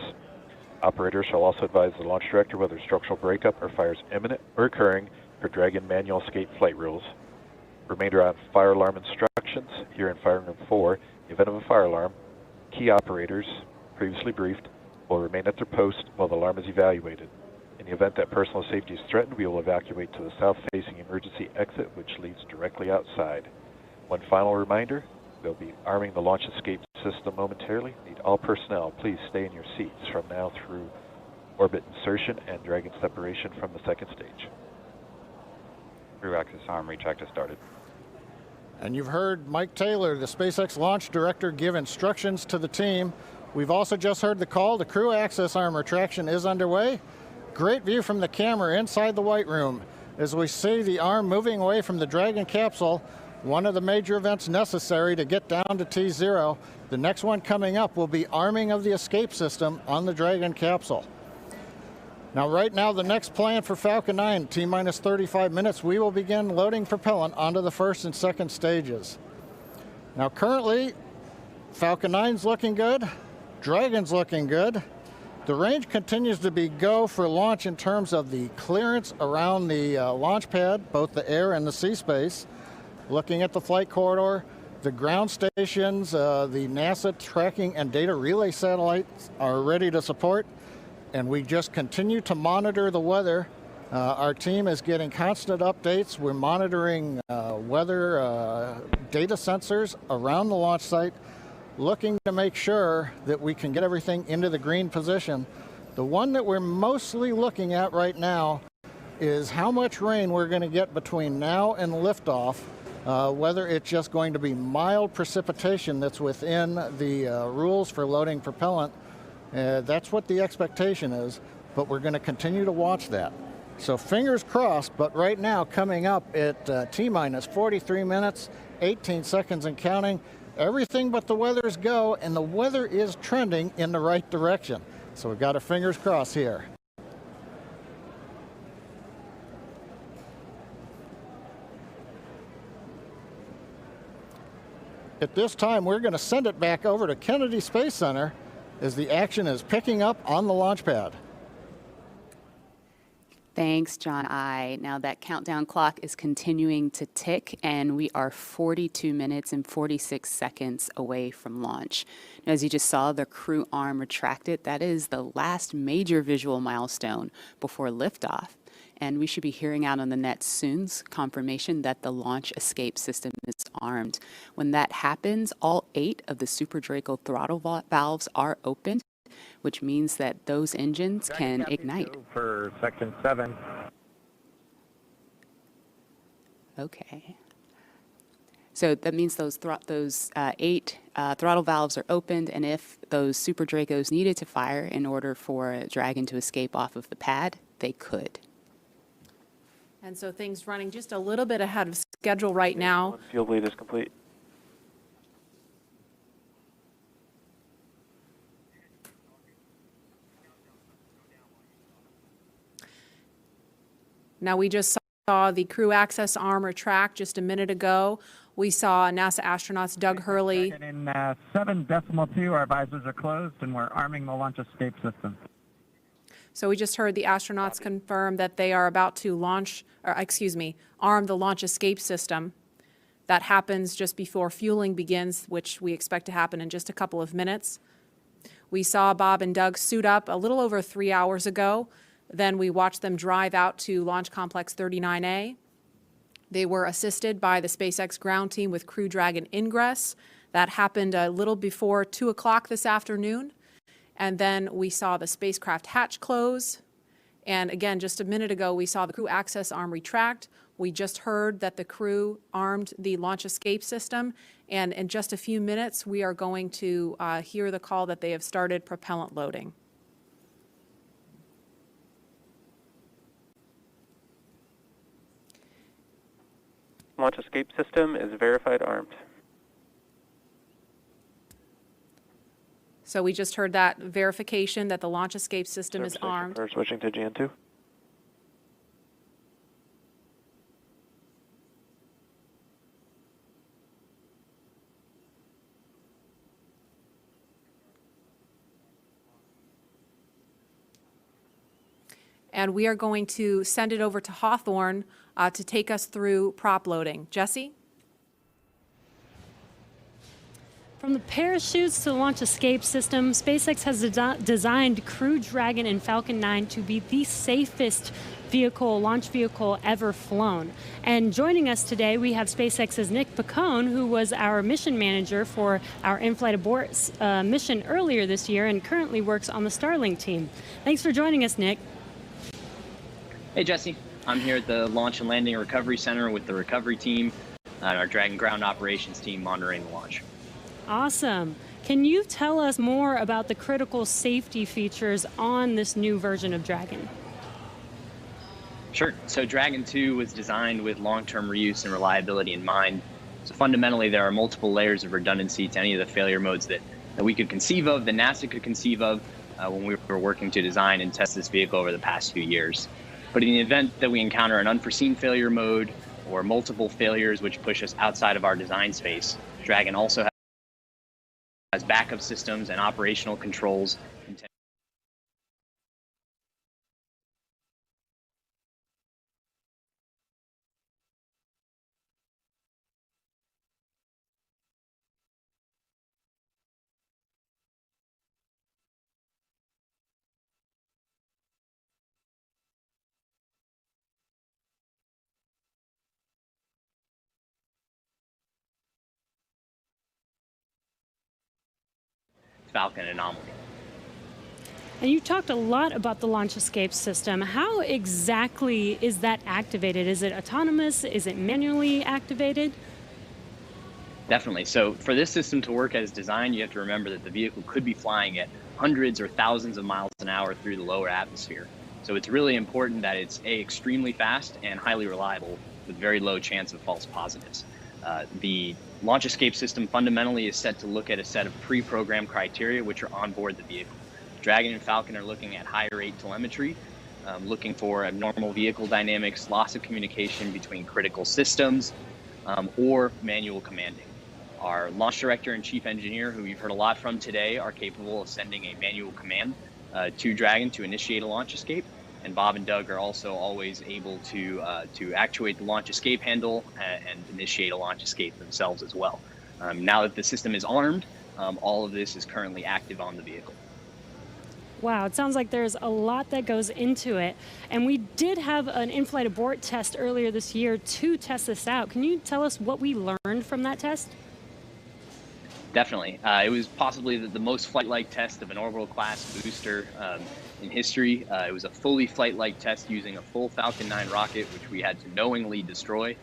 Operator shall also advise the launch director whether structural breakup or fire is imminent or occurring per Dragon manual escape flight rules. Remainder on fire alarm instructions. Here in Fire Room 4, in the event of a fire alarm, key operators, previously briefed, will remain at their post while the alarm is evaluated. In the event that personal safety is threatened, we will evacuate to the south-facing emergency exit, which leads directly outside. One final reminder, we'll be arming the launch escape system momentarily. Need all personnel, please stay in your seats from now through orbit insertion and Dragon separation from the second stage. Crew access arm retractor started. And you've heard Mike Taylor, the SpaceX launch director, give instructions to the team. We've also just heard the call. The crew access arm retraction is underway. Great view from the camera inside the White Room as we see the arm moving away from the Dragon capsule, one of the major events necessary to get down to T0. The next one coming up will be arming of the escape system on the Dragon capsule. Now, right now, the next plan for Falcon 9, T-minus 35 minutes, we will begin loading propellant onto the first and second stages. Now, currently, Falcon 9's looking good, Dragon's looking good. The range continues to be go for launch in terms of the clearance around the launch pad, both the air and the sea space. Looking at the flight corridor, the ground stations, the NASA tracking and data relay satellites are ready to support. And we just continue to monitor the weather. Our team is getting constant updates. We're monitoring weather data sensors around the launch site, looking to make sure that we can get everything into the green position. The one that we're mostly looking at right now is how much rain we're going to get between now and liftoff, whether it's just going to be mild precipitation that's within the rules for loading propellant. That's what the expectation is, but we're going to continue to watch that. So fingers crossed, but right now coming up at T-minus 43 minutes, 18 seconds and counting, everything but the weather's go, and the weather is trending in the right direction. So we've got our fingers crossed here. At this time, we're going to send it back over to Kennedy Space Center as the action is picking up on the launch pad. Thanks, John. Now that countdown clock is continuing to tick, and we are 42 minutes and 46 seconds away from launch. Now, as you just saw, the crew arm retracted. That is the last major visual milestone before liftoff. And we should be hearing out on the net soon confirmation that the launch escape system is armed. When that happens, all 8 of the Super Draco throttle valves are opened, which means that those engines can ignite. For section 7. Okay. So that means those 8 throttle valves are opened, and if those Super Dracos needed to fire in order for a Dragon to escape off of the pad, they could. And so things running just a little bit ahead of schedule right now. Field lead is complete. Now we just saw the crew access arm retract just a minute ago. We saw NASA astronauts Doug Hurley. In 7.2, our visors are closed and we're arming the launch escape system. So we just heard the astronauts confirm that they are about to arm the launch escape system. That happens just before fueling begins, which we expect to happen in just a couple of minutes. We saw Bob and Doug suit up a little over 3 hours ago. Then we watched them drive out to Launch Complex 39A. They were assisted by the SpaceX ground team with Crew Dragon ingress. That happened a little before 2 o'clock this afternoon. And then we saw the spacecraft hatch close. And again, just a minute ago, we saw the crew access arm retract. We just heard that the crew armed the launch escape system. And in just a few minutes, we are going to hear the call that they have started propellant loading. Launch escape system is verified armed. So we just heard that verification that the launch escape system is armed. We're switching to GN2. And we are going to send it over to Hawthorne to take us through prop loading. Jesse? From the parachutes to the launch escape system, SpaceX has designed Crew Dragon and Falcon 9 to be the safest launch vehicle ever flown. And joining us today, we have SpaceX's Nick Picone, who was our mission manager for our in-flight abort mission earlier this year and currently works on the Starlink team. Thanks for joining us, Nick. Hey, Jesse. I'm here at the Launch and Landing Recovery Center with the recovery team and our Dragon ground operations team monitoring the launch. Awesome. Can you tell us more about the critical safety features on this new version of Dragon? Sure. So Dragon 2 was designed with long-term reuse and reliability in mind. So fundamentally, there are multiple layers of redundancy to any of the failure modes that we could conceive of, that NASA could conceive of when we were working to design and test this vehicle over the past few years. But in the event that we encounter an unforeseen failure mode or multiple failures which push us outside of our design space, Dragon also has backup systems and operational controls. Falcon anomaly. And you talked a lot about the launch escape system. How exactly is that activated? Is it autonomous? Is it manually activated? Definitely. So for this system to work as designed, you have to remember that the vehicle could be flying at hundreds or thousands of miles an hour through the lower atmosphere. So it's really important that it's extremely fast and highly reliable with very low chance of false positives. The launch escape system fundamentally is set to look at a set of pre-programmed criteria which are on board the vehicle. Dragon and Falcon are looking at high rate telemetry, looking for abnormal vehicle dynamics, loss of communication between critical systems, or manual commanding. Our launch director and chief engineer, who you've heard a lot from today, are capable of sending a manual command to Dragon to initiate a launch escape. And Bob and Doug are also always able to actuate the launch escape handle and initiate a launch escape themselves as well. Now that the system is armed, all of this is currently active on the vehicle. Wow, it sounds like there's a lot that goes into it. And we did have an in-flight abort test earlier this year to test this out. Can you tell us what we learned from that test? Definitely. It was possibly the most flight-like test of an orbital class booster in history. It was a fully flight-like test using a full Falcon 9 rocket, which we had to knowingly destroy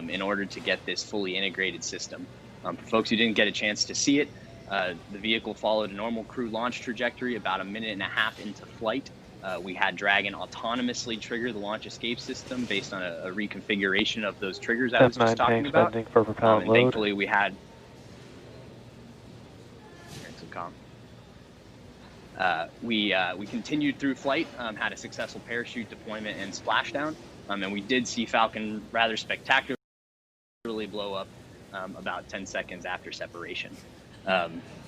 in order to get this fully integrated system. For folks who didn't get a chance to see it, the vehicle followed a normal crew launch trajectory. About a minute and a half into flight, we had Dragon autonomously trigger the launch escape system based on a reconfiguration of those triggers I was just talking about. For propellant And load. thankfully we had we continued through flight, had a successful parachute deployment and splashdown, and we did see Falcon rather spectacularly blow up about 10 seconds after separation.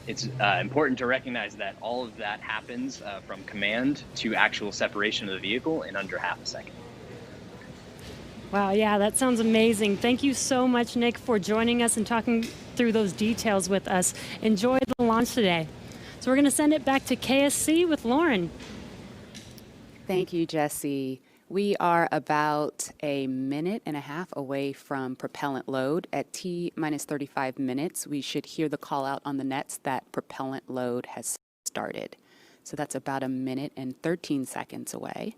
It's important to recognize that all of that happens from command to actual separation of the vehicle in under half a second. Wow, yeah, that sounds amazing. Thank you so much, Nick, for joining us and talking through those details with us. Enjoy the launch today. So we're going to send it back to KSC with Lauren. Thank you, Jesse. We are about a minute and a half away from propellant load. At T-minus 35 minutes, we should hear the call out on the nets that propellant load has started. So that's about a minute and 13 seconds away.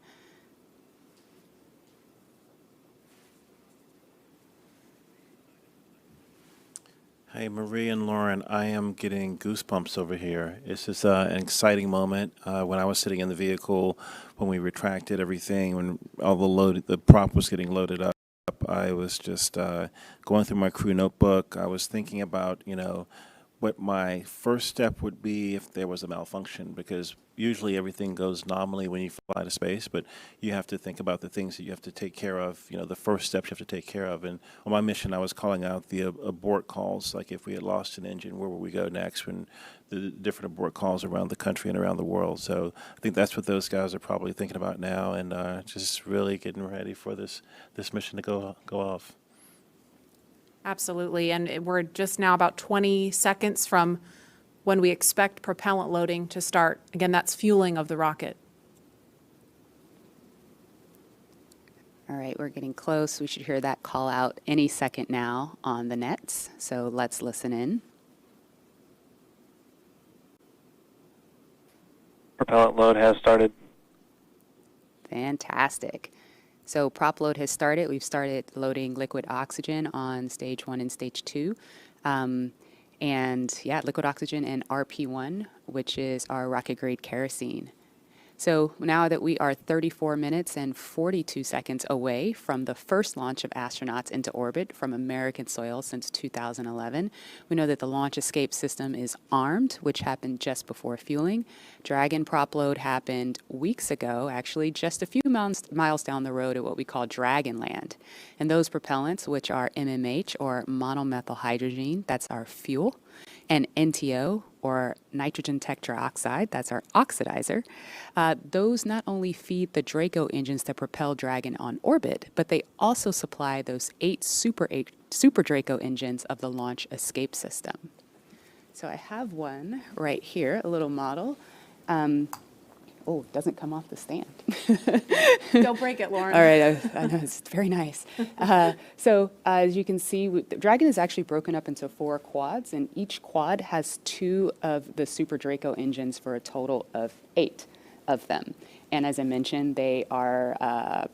Hey, Marie and Lauren, I am getting goosebumps over here. This is an exciting moment. When I was sitting in the vehicle, when we retracted everything, when all the prop was getting loaded up, I was just going through my crew notebook. I was thinking about, what my first step would be if there was a malfunction, because usually everything goes nominally when you fly to space, but you have to think about the things that you have to take care of, the first steps you have to take care of. And on my mission, I was calling out the abort calls, like if we had lost an engine, where would we go next, when the different abort calls around the country and around the world. So I think that's what those guys are probably thinking about now, and just really getting ready for this mission to go off. Absolutely, and we're just now about 20 seconds from when we expect propellant loading to start. Again, that's fueling of the rocket. All right, we're getting close. We should hear that call out any second now on the nets. So let's listen in. Propellant load has started. Fantastic. So prop load has started. We've started loading liquid oxygen on stage 1 and stage 2. And yeah, liquid oxygen and RP1, which is our rocket grade kerosene. So now that we are 34 minutes and 42 seconds away from the first launch of astronauts into orbit from American soil since 2011, we know that the launch escape system is armed, which happened just before fueling. Dragon prop load happened weeks ago, actually just a few miles down the road at what we call Dragon Land. And those propellants, which are MMH, or monomethyl hydrogen, that's our fuel, and NTO, or nitrogen tetroxide, that's our oxidizer, those not only feed the Draco engines that propel Dragon on orbit, but they also supply those 8 Super Draco engines of the launch escape system. So I have one right here, a little model. Oh, it doesn't come off the stand. Don't break it, Lauren. All right, I know, it's very nice. So as you can see, Dragon is actually broken up into 4 quads, and each quad has 2 of the Super Draco engines for a total of 8 of them. And as I mentioned, they are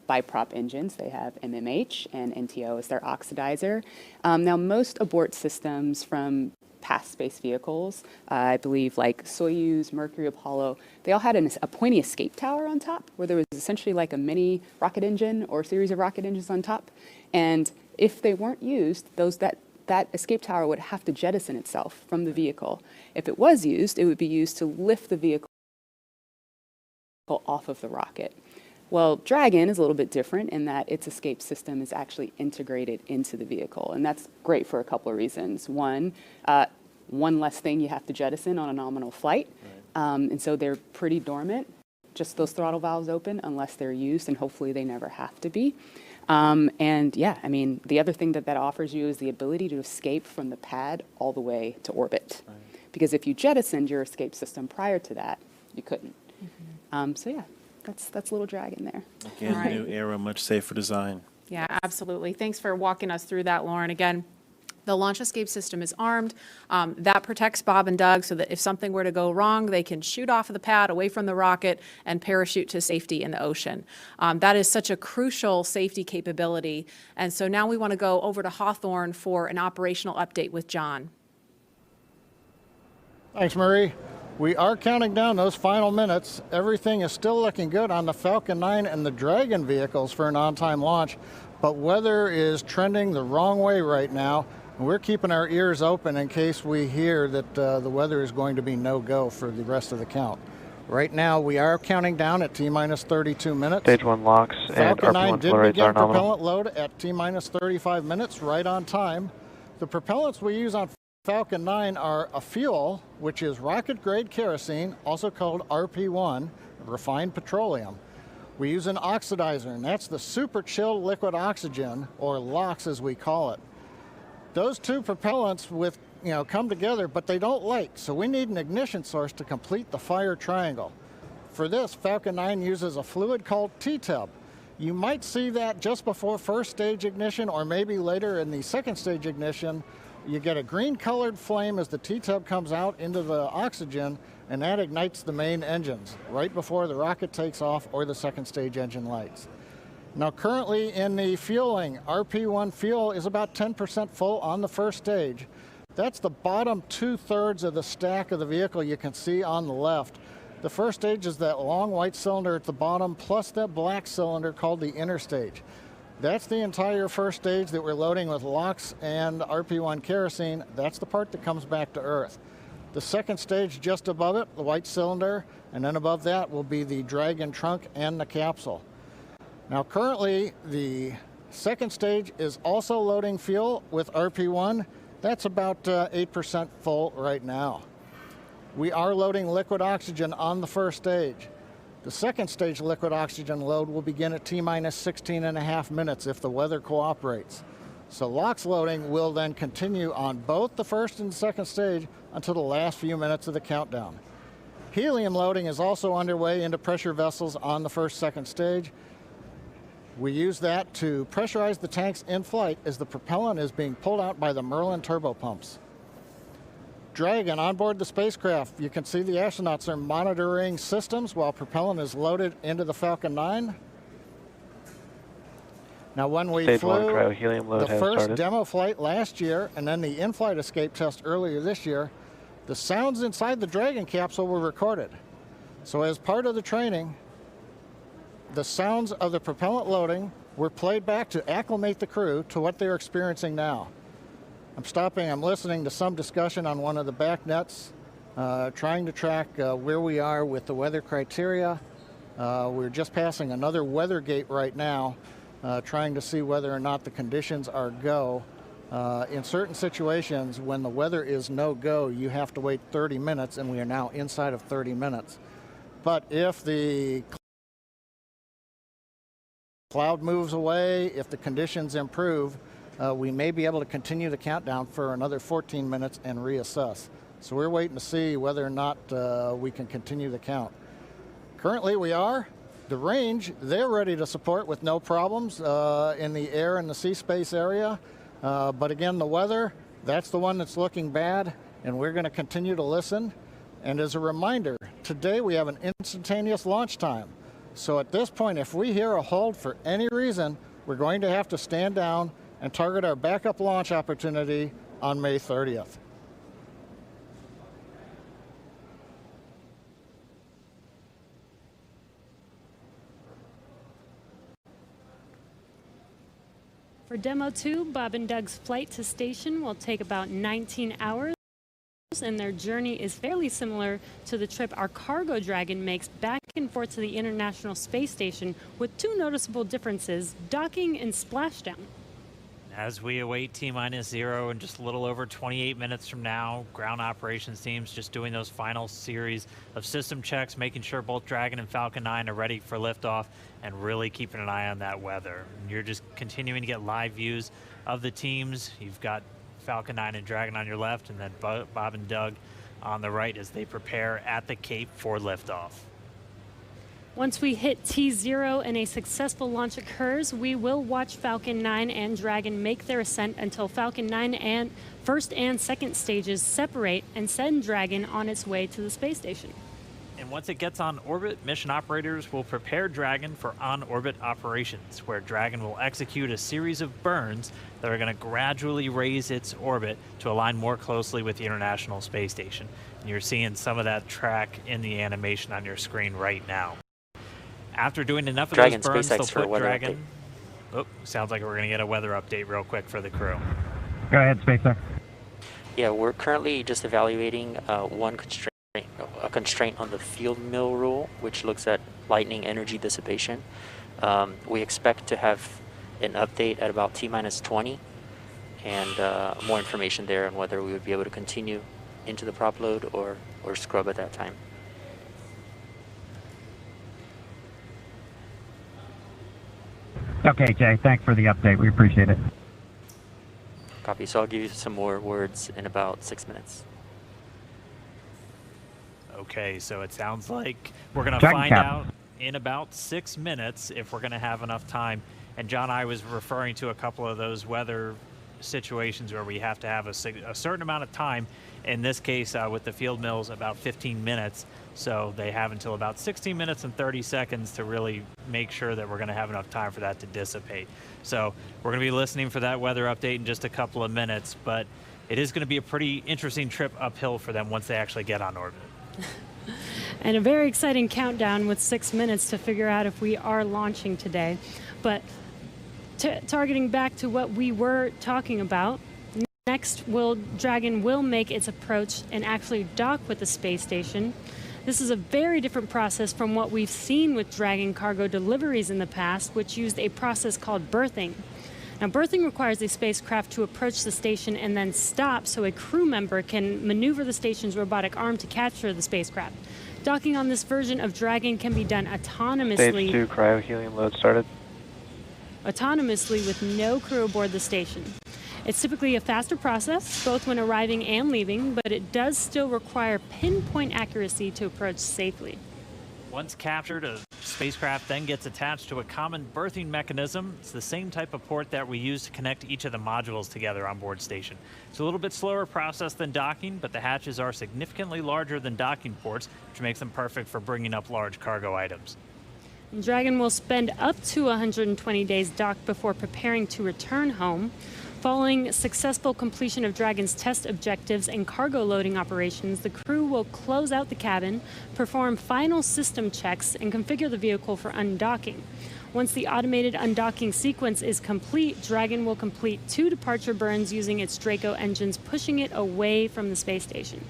biprop engines. They have MMH and NTO as their oxidizer. Now, most abort systems from past space vehicles, I believe like Soyuz, Mercury, Apollo, they all had a pointy escape tower on top where there was essentially like a mini rocket engine or a series of rocket engines on top. And if they weren't used, that escape tower would have to jettison itself from the vehicle. If it was used, it would be used to lift the vehicle off of the rocket. Well, Dragon is a little bit different in that its escape system is actually integrated into the vehicle, and that's great for a couple of reasons. One less thing you have to jettison on a nominal flight, and so they're pretty dormant, just those throttle valves open unless they're used, and hopefully they never have to be. And yeah, I mean, the other thing that offers you is the ability to escape from the pad all the way to orbit. Because if you jettisoned your escape system prior to that, you couldn't. So yeah, that's a little Dragon there. Again, Right. new era, much safer design. Yeah, absolutely. Thanks for walking us through that, Lauren. Again, the launch escape system is armed. That protects Bob and Doug so that if something were to go wrong, they can shoot off of the pad away from the rocket and parachute to safety in the ocean. That is such a crucial safety capability. And so now we want to go over to Hawthorne for an operational update with John. Thanks, Marie. We are counting down those final minutes. Everything is still looking good on the Falcon 9 and the Dragon vehicles for an on-time launch, but weather is trending the wrong way right now. And we're keeping our ears open in case we hear that the weather is going to be no-go for the rest of the count. Right now, we are counting down at T-minus 32 minutes. Stage 1 locks and Falcon 9 RP1 did flow rates begin are nominal. propellant load at T-minus 35 minutes, right on time. The propellants we use on Falcon 9 are a fuel, which is rocket-grade kerosene, also called RP1, refined petroleum. We use an oxidizer, and that's the super chilled liquid oxygen, or LOX as we call it. Those two propellants come together, but they don't light, so we need an ignition source to complete the fire triangle. For this, Falcon 9 uses a fluid called T-tub. You might see that just before first stage ignition, or maybe later in the second stage ignition. You get a green-colored flame as the T-tub comes out into the oxygen, and that ignites the main engines right before the rocket takes off or the second stage engine lights. Now, currently in the fueling, RP1 fuel is about 10% full on the first stage. That's the bottom 2/3 of the stack of the vehicle you can see on the left. The first stage is that long white cylinder at the bottom, plus that black cylinder called the inner stage. That's the entire first stage that we're loading with LOX and RP1 kerosene. That's the part that comes back to Earth. The second stage just above it, the white cylinder, and then above that will be the Dragon trunk and the capsule. Now currently, the second stage is also loading fuel with RP1. That's about 8% full right now. We are loading liquid oxygen on the first stage. The second stage liquid oxygen load will begin at T-minus 16.5 minutes if the weather cooperates. So LOX loading will then continue on both the first and second stage until the last few minutes of the countdown. Helium loading is also underway into pressure vessels on the second stage. We use that to pressurize the tanks in flight as the propellant is being pulled out by the Merlin turbopumps. Dragon on board the spacecraft. You can see the astronauts are monitoring systems while propellant is loaded into the Falcon 9. Now, when we Stage flew 1 cryo-helium load the has first started. demo flight last year and then the in-flight escape test earlier this year, the sounds inside the Dragon capsule were recorded. So as part of the training, the sounds of the propellant loading were played back to acclimate the crew to what they're experiencing now. I'm listening to some discussion on one of the back nets, trying to track where we are with the weather criteria. We're just passing another weather gate right now, trying to see whether or not the conditions are go. In certain situations, when the weather is no go, you have to wait 30 minutes, and we are now inside of 30 minutes. But if the cloud moves away, if the conditions improve, we may be able to continue the countdown for another 14 minutes and reassess. So we're waiting to see whether or not we can continue the count. Currently we are. The range, they're ready to support with no problems in the air and the sea space area. But again, the weather, that's the one that's looking bad, and we're going to continue to listen. And as a reminder, today we have an instantaneous launch time. So at this point, if we hear a hold for any reason, we're going to have to stand down and target our backup launch opportunity on May 30th. For Demo 2, Bob and Doug's flight to station will take about 19 hours, and their journey is fairly similar to the trip our cargo Dragon makes back and forth to the International Space Station, with two noticeable differences: docking and splashdown. As we await T-0 in just a little over 28 minutes from now, ground operations teams just doing those final series of system checks, making sure both Dragon and Falcon 9 are ready for liftoff, and really keeping an eye on that weather. And you're just continuing to get live views of the teams. You've got Falcon 9 and Dragon on your left, and then Bob and Doug on the right as they prepare at the Cape for liftoff. Once we hit T0 and a successful launch occurs, we will watch Falcon 9 and Dragon make their ascent until Falcon 9 and first and second stages separate and send Dragon on its way to the space station. And once it gets on orbit, mission operators will prepare Dragon for on-orbit operations, where Dragon will execute a series of burns that are going to gradually raise its orbit to align more closely with the International Space Station. And you're seeing some of that track in the animation on your screen right now. After doing enough of Dragon, those burns, SpaceX they'll put weather Dragon... Oh, sounds like we're going to get a weather update real quick for the crew. Go ahead, SpaceX. Yeah, we're currently just evaluating a constraint on the field mill rule, which looks at lightning energy dissipation. We expect to have an update at about T-minus 20 and more information there on whether we would be able to continue into the prop load or scrub at that time. Okay, Jay, thanks for the update. We appreciate it. Copy. So I'll give you some more words in about 6 minutes. Okay, so it sounds like we're going to find out in about 6 minutes if we're going to have enough time. And John, I was referring to a couple of those weather situations where we have to have a certain amount of time. In this case, with the field mills, about 15 minutes. So they have until about 16 minutes and 30 seconds to really make sure that we're going to have enough time for that to dissipate. So we're going to be listening for that weather update in just a couple of minutes, but it is going to be a pretty interesting trip uphill for them once they actually get on orbit. And a very exciting countdown with 6 minutes to figure out if we are launching today. But targeting back to what we were talking about, next Dragon will make its approach and actually dock with the space station. This is a very different process from what we've seen with Dragon cargo deliveries in the past, which used a process called berthing. Now, berthing requires a spacecraft to approach the station and then stop so a crew member can maneuver the station's robotic arm to capture the spacecraft. Docking on this version of Dragon can be done autonomously. Stage 2 cryo-helium load started. Autonomously with no crew aboard the station. It's typically a faster process, both when arriving and leaving, but it does still require pinpoint accuracy to approach safely. Once captured, a spacecraft then gets attached to a common berthing mechanism. It's the same type of port that we use to connect each of the modules together on board station. It's a little bit slower process than docking, but the hatches are significantly larger than docking ports, which makes them perfect for bringing up large cargo items. Dragon will spend up to 120 days docked before preparing to return home. Following successful completion of Dragon's test objectives and cargo loading operations, the crew will close out the cabin, perform final system checks, and configure the vehicle for undocking. Once the automated undocking sequence is complete, Dragon will complete 2 departure burns using its Draco engines, pushing it away from the space station.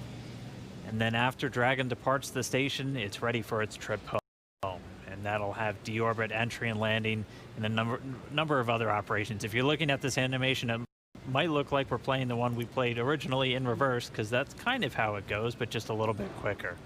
And then after Dragon departs the station, it's ready for its trip home. And that'll have deorbit entry and landing and a number of other operations. If you're looking at this animation, it might look like we're playing the one we played originally in reverse, because that's kind of how it goes, but just a little bit quicker.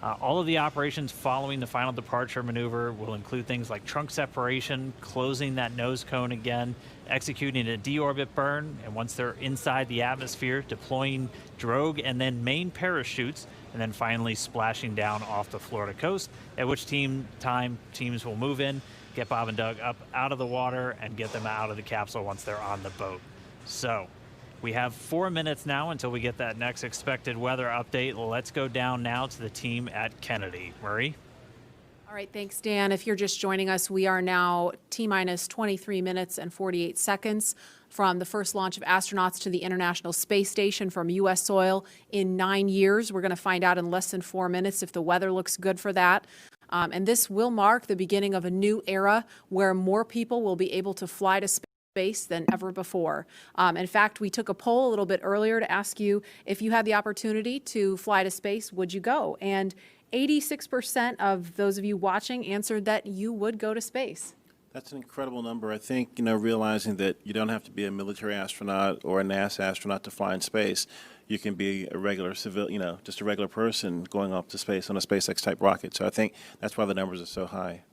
All of the operations following the final departure maneuver will include things like trunk separation, closing that nose cone again, executing a deorbit burn, and once they're inside the atmosphere, deploying drogue and then main parachutes, and then finally splashing down off the Florida coast, at which teams will move in, get Bob and Doug up out of the water, and get them out of the capsule once they're on the boat. So we have 4 minutes now until we get that next expected weather update. Let's go down now to the team at Kennedy. Murray? All right, thanks, Dan. If you're just joining us, we are now T-minus 23 minutes and 48 seconds from the first launch of astronauts to the International Space Station from U.S. soil in 9 years. We're going to find out in less than 4 minutes if the weather looks good for that. And this will mark the beginning of a new era where more people will be able to fly to space than ever before. In fact, we took a poll a little bit earlier to ask you if you had the opportunity to fly to space, would you go? And 86% of those of you watching answered that you would go to space. That's an incredible number. I think, realizing that you don't have to be a military astronaut or a NASA astronaut to fly in space. You can be a regular just a regular person going up to space on a SpaceX type rocket. So I think that's why the numbers are so high.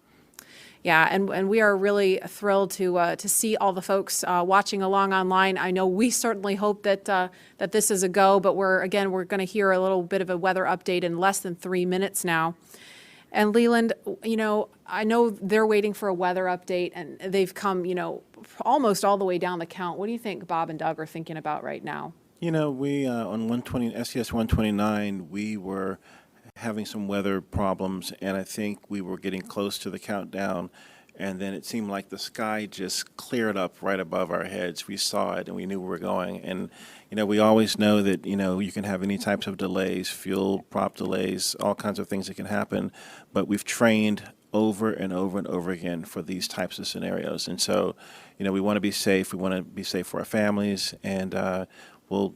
Yeah, and we are really thrilled to see all the folks watching along online. I know we certainly hope that that this is a go, but we're going to hear a little bit of a weather update in less than 3 minutes now. And Leland, I know they're waiting for a weather update, and they've come, almost all the way down the count. What do you think Bob and Doug are thinking about right now? We on SES 129, we were having some weather problems, and I think we were getting close to the countdown, and then it seemed like the sky just cleared up right above our heads. We saw it, and we knew where we were going. And we always know that you can have any types of delays, fuel prop delays, all kinds of things that can happen, but we've trained over and over and over again for these types of scenarios. And so we want to be safe. We want to be safe for our families, and we'll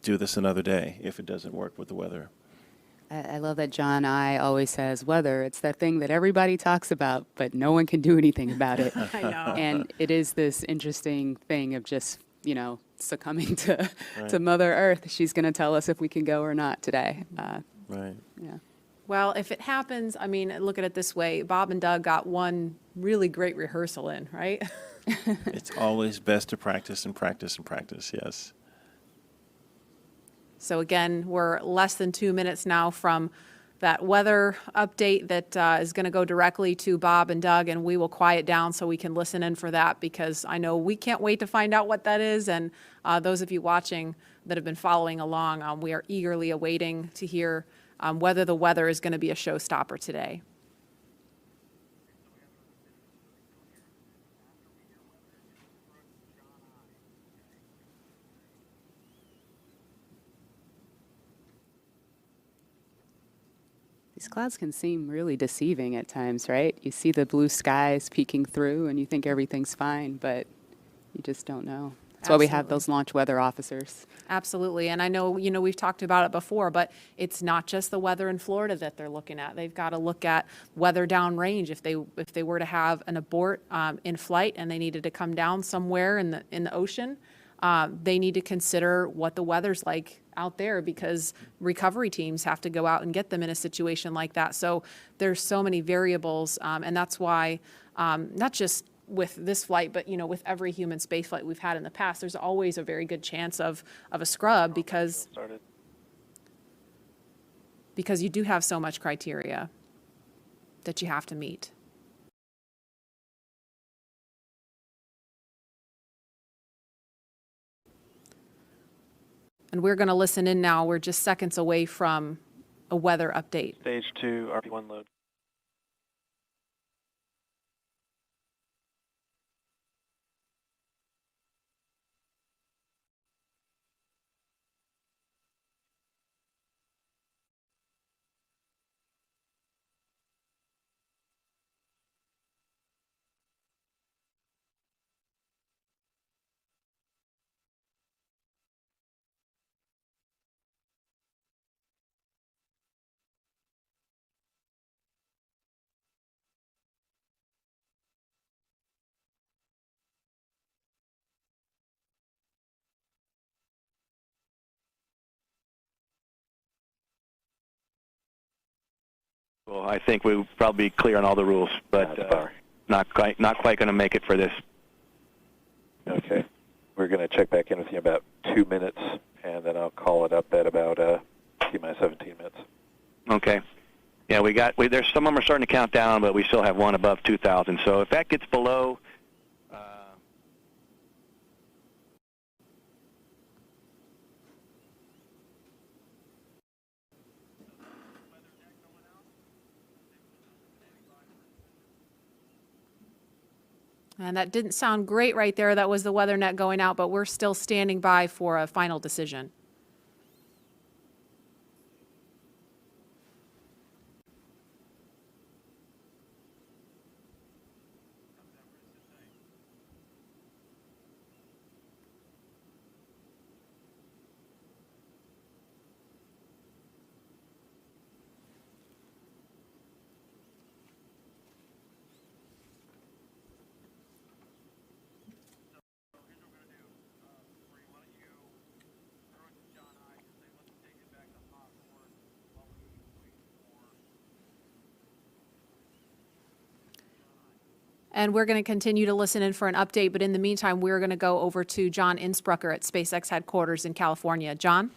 do this another day if it doesn't work with the weather. I love that John I always says weather. It's that thing that everybody talks about, but no one can do anything about it. I know. And it is this interesting thing of just, succumbing to Mother Earth. She's going to tell us if we can go or not today. Right. Yeah. Well, if it happens, look at it this way. Bob and Doug got one really great rehearsal in, right? It's always best to practice and practice and practice, yes. So again, we're less than 2 minutes now from that weather update that is going to go directly to Bob and Doug, and we will quiet down so we can listen in for that, because I know we can't wait to find out what that is. And those of you watching that have been following along, we are eagerly awaiting to hear whether the weather is going to be a showstopper today. These clouds can seem really deceiving at times, right? You see the blue skies peeking through and you think everything's fine, but you just don't know. That's why we have those launch weather officers. Absolutely. And I know, we've talked about it before, but it's not just the weather in Florida that they're looking at. They've got to look at weather downrange. If they were to have an abort in flight and they needed to come down somewhere in the ocean, they need to consider what the weather's like out there, because recovery teams have to go out and get them in a situation like that. So there's so many variables, and that's why not just with this flight, but with every human space flight we've had in the past, there's always a very good chance of a scrub, because you do have so much criteria that you have to meet. And we're going to listen in now. We're just seconds away from a weather update. Stage 2, RP1 load. Well, I think we'll probably be clear on all the rules, but not quite going to make it for this. Okay. We're going to check back in with you in about 2 minutes, and then I'll call it up at about T-minus 17 minutes. Okay. Yeah, there's some of them are starting to count down, but we still have one above 2,000. So if that gets below, And that didn't sound great right there. That was the weather net going out, but we're still standing by for a final decision. And we're going to continue to listen in for an update, but in the meantime, we're going to go over to John Innsbrucker at SpaceX headquarters in California. John?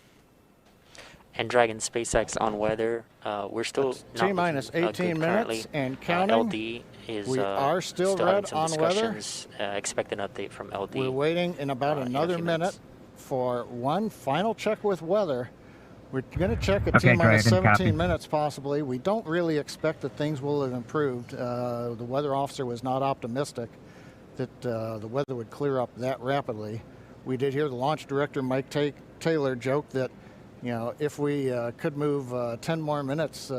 And Dragon SpaceX on weather, we're still not T-minus looking, 18 good minutes currently. and counting. LD is We are still having red some on weather. discussions. Expect an update from LD. We're waiting in about in a another few minute minutes. for one final check with weather. We're going to check at Okay, T-minus great, and 17 copy. minutes possibly. We don't really expect that things will have improved. The weather officer was not optimistic that the weather would clear up that rapidly. We did hear the launch director, Mike Taylor, joke that, you know, if we could move 10 more minutes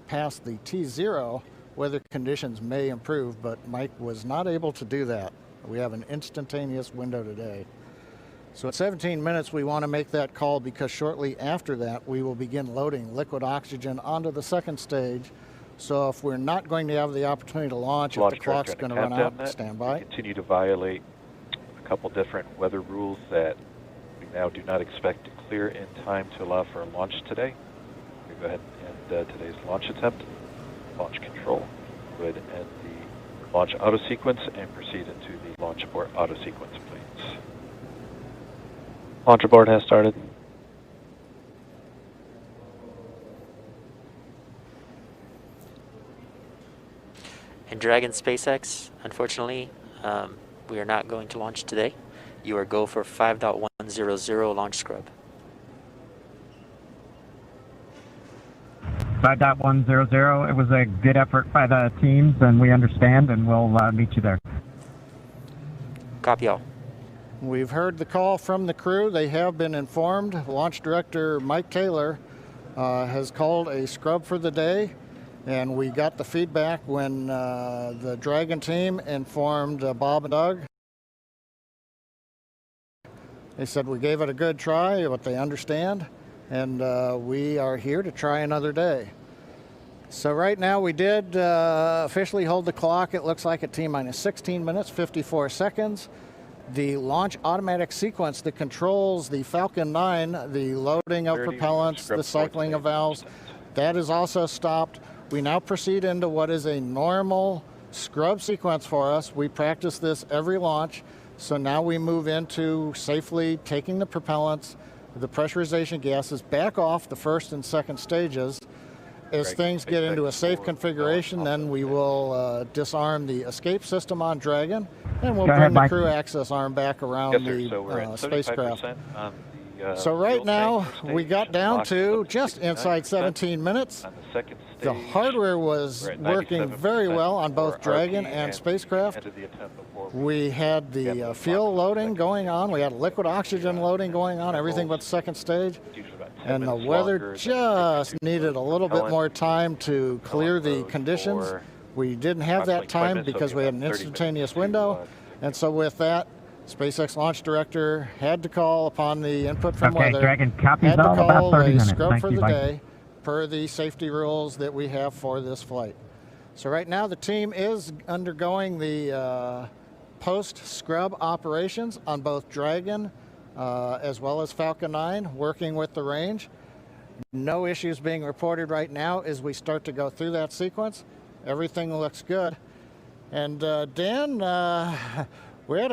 past the T0, weather conditions may improve, but Mike was not able to do that. We have an instantaneous window today. So at 17 minutes, we want to make that call because shortly after that, we will begin loading liquid oxygen onto the second stage. So if we're not going to have the opportunity to launch, if the clock's going to run out, stand by. Continue to violate a couple different weather rules that we now do not expect to clear in time to allow for a launch today. We go ahead and end today's launch attempt. Launch control. Go ahead and end the launch auto sequence and proceed into the launch abort auto sequence, please. Launch abort has started. And Dragon SpaceX, unfortunately, we are not going to launch today. You are go for 5.100 launch scrub. 5.100. It was a good effort by the teams, and we understand, and we'll meet you there. Copy all. We've heard the call from the crew. They have been informed. Launch director Mike Taylor has called a scrub for the day, and we got the feedback when the Dragon team informed Bob and Doug. They said we gave it a good try, but they understand, and we are here to try another day. So right now we did officially hold the clock. It looks like at T-minus 16 minutes, 54 seconds. The launch automatic sequence that controls the Falcon 9, the loading of propellants, the cycling of valves, that is also stopped. We now proceed into what is a normal scrub sequence for us. We practice this every launch. So now we move into safely taking the propellants, the pressurization gases back off the first and second stages. As things get into a safe configuration, then we will disarm the escape system on Dragon, and we'll bring the crew access arm back around the spacecraft. So right now, we got down to just inside 17 minutes. The hardware was working very well on both Dragon and Spacecraft. We had the fuel loading going on. We had liquid oxygen loading going on, everything but second stage. And the weather just needed a little bit more time to clear the conditions. We didn't have that time because we had an instantaneous window. And so with that, SpaceX launch director had to call upon the input from weather, Dragon, copies had to all, call about 30 a minutes. scrub Thank for you, the bye. day per the safety rules that we have for this flight. So right now the team is undergoing the post-scrub operations on both Dragon as well as Falcon 9, working with the range. No issues being reported right now as we start to go through that sequence. Everything looks good. And Dan, we had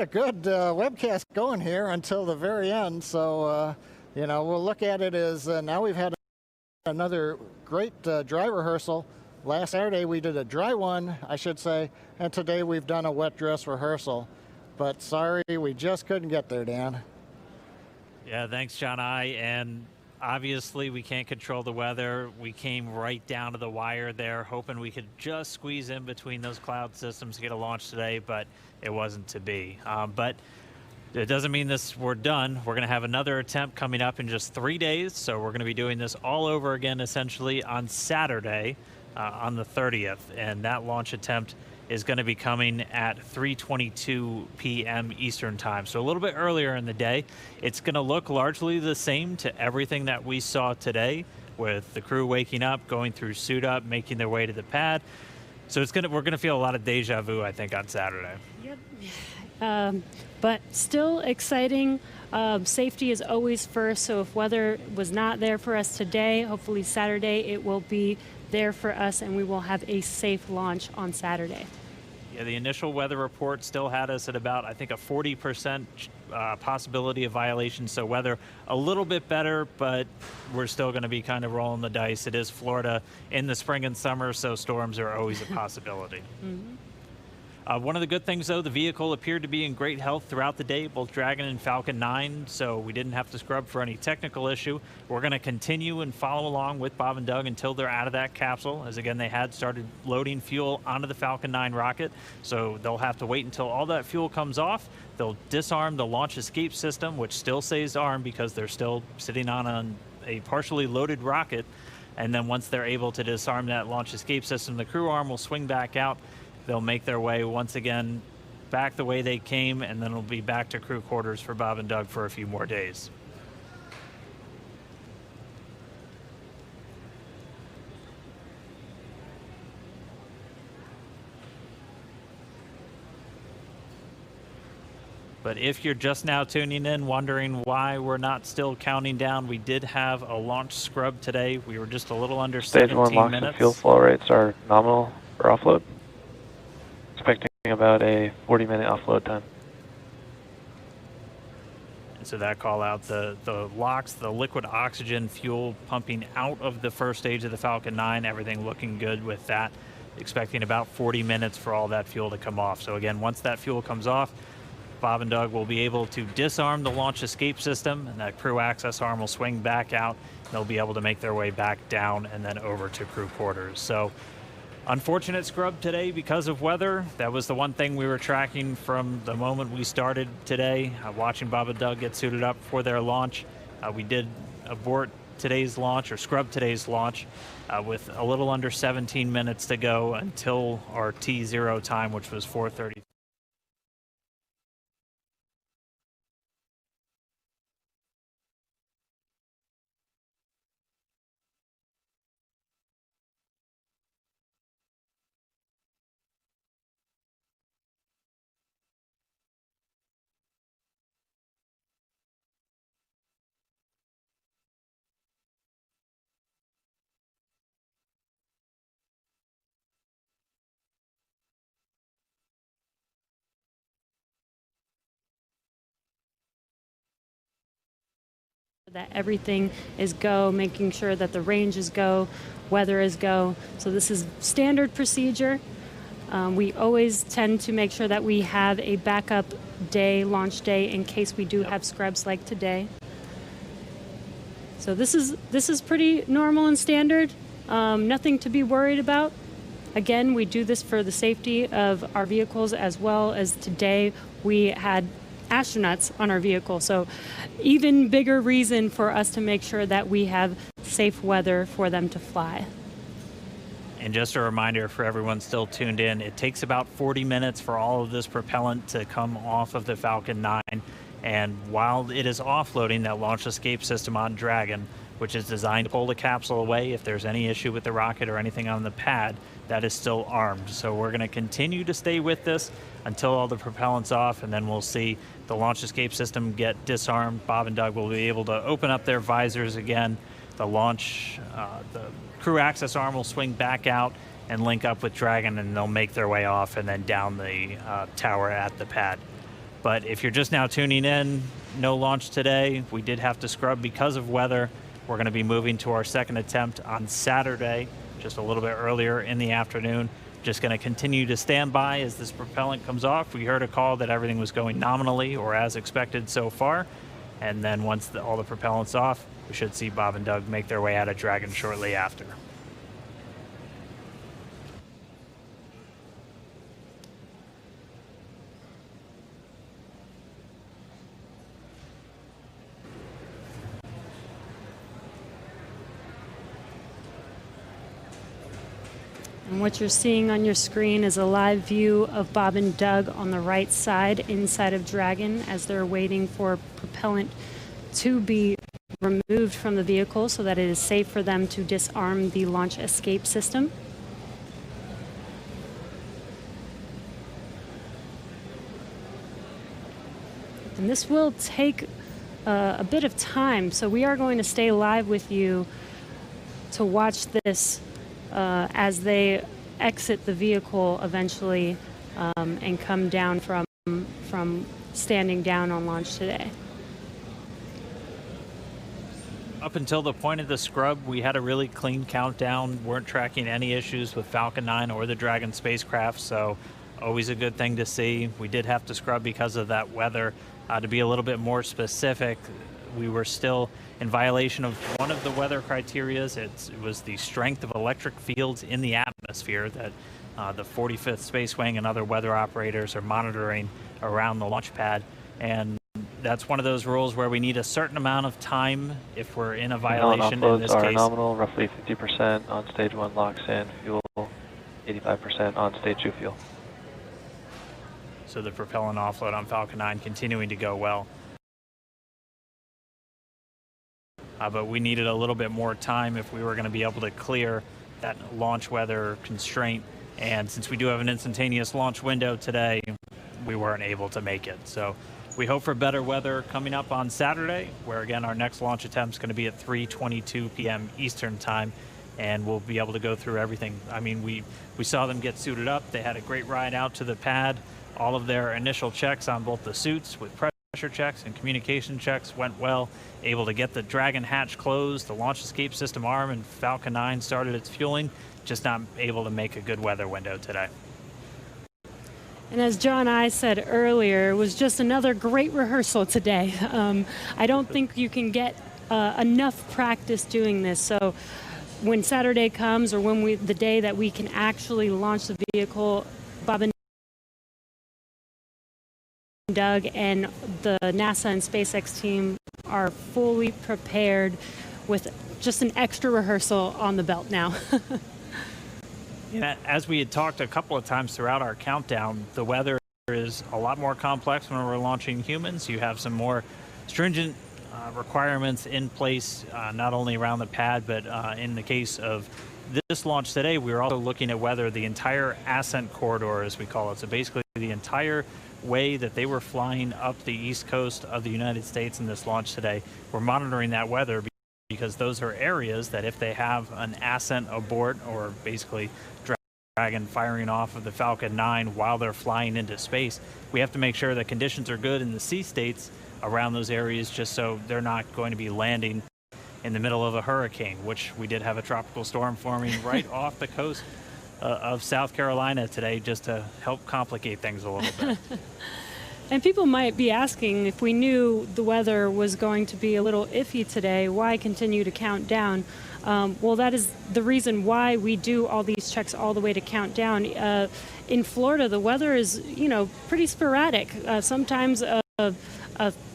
a good webcast going here until the very end. So you know, we'll look at it as now we've had another great dry rehearsal. Last Saturday we did a dry one, I should say, and today we've done a wet dress rehearsal. But sorry, we just couldn't get there, Dan. Yeah, thanks, John I. And obviously, we can't control the weather. We came right down to the wire there, hoping we could just squeeze in between those cloud systems to get a launch today, but it wasn't to be. But it doesn't mean we're done. We're going to have another attempt coming up in just 3 days, so we're going to be doing this all over again, essentially, on Saturday, on the 30th. And that launch attempt is going to be coming at 3:22 p.m. Eastern time, so a little bit earlier in the day. It's going to look largely the same to everything that we saw today, with the crew waking up, going through suit up, making their way to the pad. So we're going to feel a lot of deja vu, I think, on Saturday. Yep. But still exciting. Safety is always first, so if weather was not there for us today, hopefully Saturday it will be there for us, and we will have a safe launch on Saturday. Yeah, the initial weather report still had us at about, I think, a 40% possibility of violation. So weather a little bit better, but we're still going to be kind of rolling the dice. It is Florida in the spring and summer, so storms are always a possibility. Mm-hmm. One of the good things, though, the vehicle appeared to be in great health throughout the day, both Dragon and Falcon 9, so we didn't have to scrub for any technical issue. We're going to continue and follow along with Bob and Doug until they're out of that capsule, as again, they had started loading fuel onto the Falcon 9 rocket, so they'll have to wait until all that fuel comes off. They'll disarm the launch escape system, which still stays armed because they're still sitting on a partially loaded rocket, and then once they're able to disarm that launch escape system, the crew arm will swing back out. They'll make their way once again back the way they came, and then it'll be back to crew quarters for Bob and Doug for a few more days. But if you're just now tuning in, wondering why we're not still counting down, we did have a launch scrub today. We were just a little under 17 minutes. Stage 1 LOX and fuel flow rates are nominal for offload. Expecting about a 40-minute offload time. And so that call out, the LOX, the liquid oxygen fuel pumping out of the first stage of the Falcon 9, everything looking good with that. Expecting about 40 minutes for all that fuel to come off. So again, once that fuel comes off, Bob and Doug will be able to disarm the launch escape system, and that crew access arm will swing back out. They'll be able to make their way back down and then over to crew quarters. So unfortunate scrub today because of weather. That was the one thing we were tracking from the moment we started today, watching Bob and Doug get suited up for their launch. We did abort today's launch, or scrub today's launch, with a little under 17 minutes to go until our T0 time, which was 4:30. That everything is go, making sure that the range is go, weather is go. So this is standard procedure. We always tend to make sure that we have a backup day, launch day, in case we do have scrubs like today. So this is pretty normal and standard. Nothing to be worried about. Again, we do this for the safety of our vehicles, as well as today we had astronauts on our vehicle. So even bigger reason for us to make sure that we have safe weather for them to fly. And just a reminder for everyone still tuned in, it takes about 40 minutes for all of this propellant to come off of the Falcon 9. And while it is offloading, that launch escape system on Dragon, which is designed to pull the capsule away if there's any issue with the rocket or anything on the pad, that is still armed. So we're going to continue to stay with this until all the propellant's off, and then we'll see the launch escape system get disarmed. Bob and Doug will be able to open up their visors again. The crew access arm will swing back out and link up with Dragon, and they'll make their way off and then down the tower at the pad. But if you're just now tuning in, no launch today. We did have to scrub because of weather. We're going to be moving to our second attempt on Saturday, just a little bit earlier in the afternoon. Just going to continue to stand by as this propellant comes off. We heard a call that everything was going nominally or as expected so far. And then once all the propellant's off, we should see Bob and Doug make their way out of Dragon shortly after. And what you're seeing on your screen is a live view of Bob and Doug on the right side inside of Dragon as they're waiting for propellant to be removed from the vehicle so that it is safe for them to disarm the launch escape system. And this will take a bit of time, so we are going to stay live with you to watch this as they exit the vehicle eventually and come down from standing down on launch today. Up until the point of the scrub, we had a really clean countdown, weren't tracking any issues with Falcon 9 or the Dragon spacecraft, so always a good thing to see. We did have to scrub because of that weather. To be a little bit more specific, we were still in violation of one of the weather criterias. It was the strength of electric fields in the atmosphere that the 45th Space Wing and other weather operators are monitoring around the launch pad. And that's one of those rules where we need a certain amount of time if we're in a violation. In this offloads are case, nominal, roughly 50% on stage 1 locks in fuel, 85% on stage 2 fuel. so the propellant offload on Falcon 9 continuing to go well. But we needed a little bit more time if we were going to be able to clear that launch weather constraint. And since we do have an instantaneous launch window today, we weren't able to make it. So we hope for better weather coming up on Saturday, where again our next launch attempt is going to be at 3:22 p.m. Eastern time, and we'll be able to go through everything. I mean, we saw them get suited up. They had a great ride out to the pad. All of their initial checks on both the suits with pressure checks and communication checks went well. Able to get the Dragon hatch closed, the launch escape system arm, and Falcon 9 started its fueling. Just not able to make a good weather window today. And as John and I said earlier, it was just another great rehearsal today. I don't think you can get enough practice doing this. So when Saturday comes, or when the day that we can actually launch the vehicle, Bob and Doug and the NASA and SpaceX team are fully prepared with just an extra rehearsal on the belt now. Yeah, as we had talked a couple of times throughout our countdown, the weather is a lot more complex when we're launching humans. You have some more stringent requirements in place, not only around the pad, but in the case of this launch today, we were also looking at whether the entire ascent corridor, as we call it, so basically the entire way that they were flying up the east coast of the United States in this launch today, we're monitoring that weather because those are areas that if they have an ascent abort, or basically Dragon firing off of the Falcon 9 while they're flying into space, we have to make sure that conditions are good in the sea states around those areas, just so they're not going to be landing in the middle of a hurricane, which we did have a tropical storm forming right off the coast of South Carolina today, just to help complicate things a little bit. And people might be asking, if we knew the weather was going to be a little iffy today, why continue to count down? Well, that is the reason why we do all these checks all the way to count down. In Florida, the weather is, pretty sporadic. Sometimes a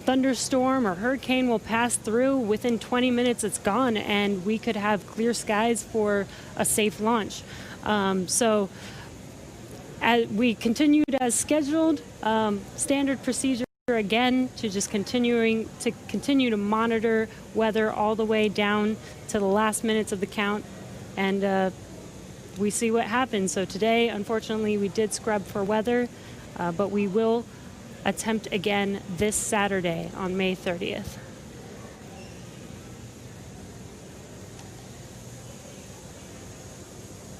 thunderstorm or hurricane will pass through. Within 20 minutes, it's gone, and we could have clear skies for a safe launch. So we continued as scheduled, standard procedure again, to just continue to monitor weather all the way down to the last minutes of the count, and we see what happens. So today, unfortunately, we did scrub for weather, but we will attempt again this Saturday on May 30th.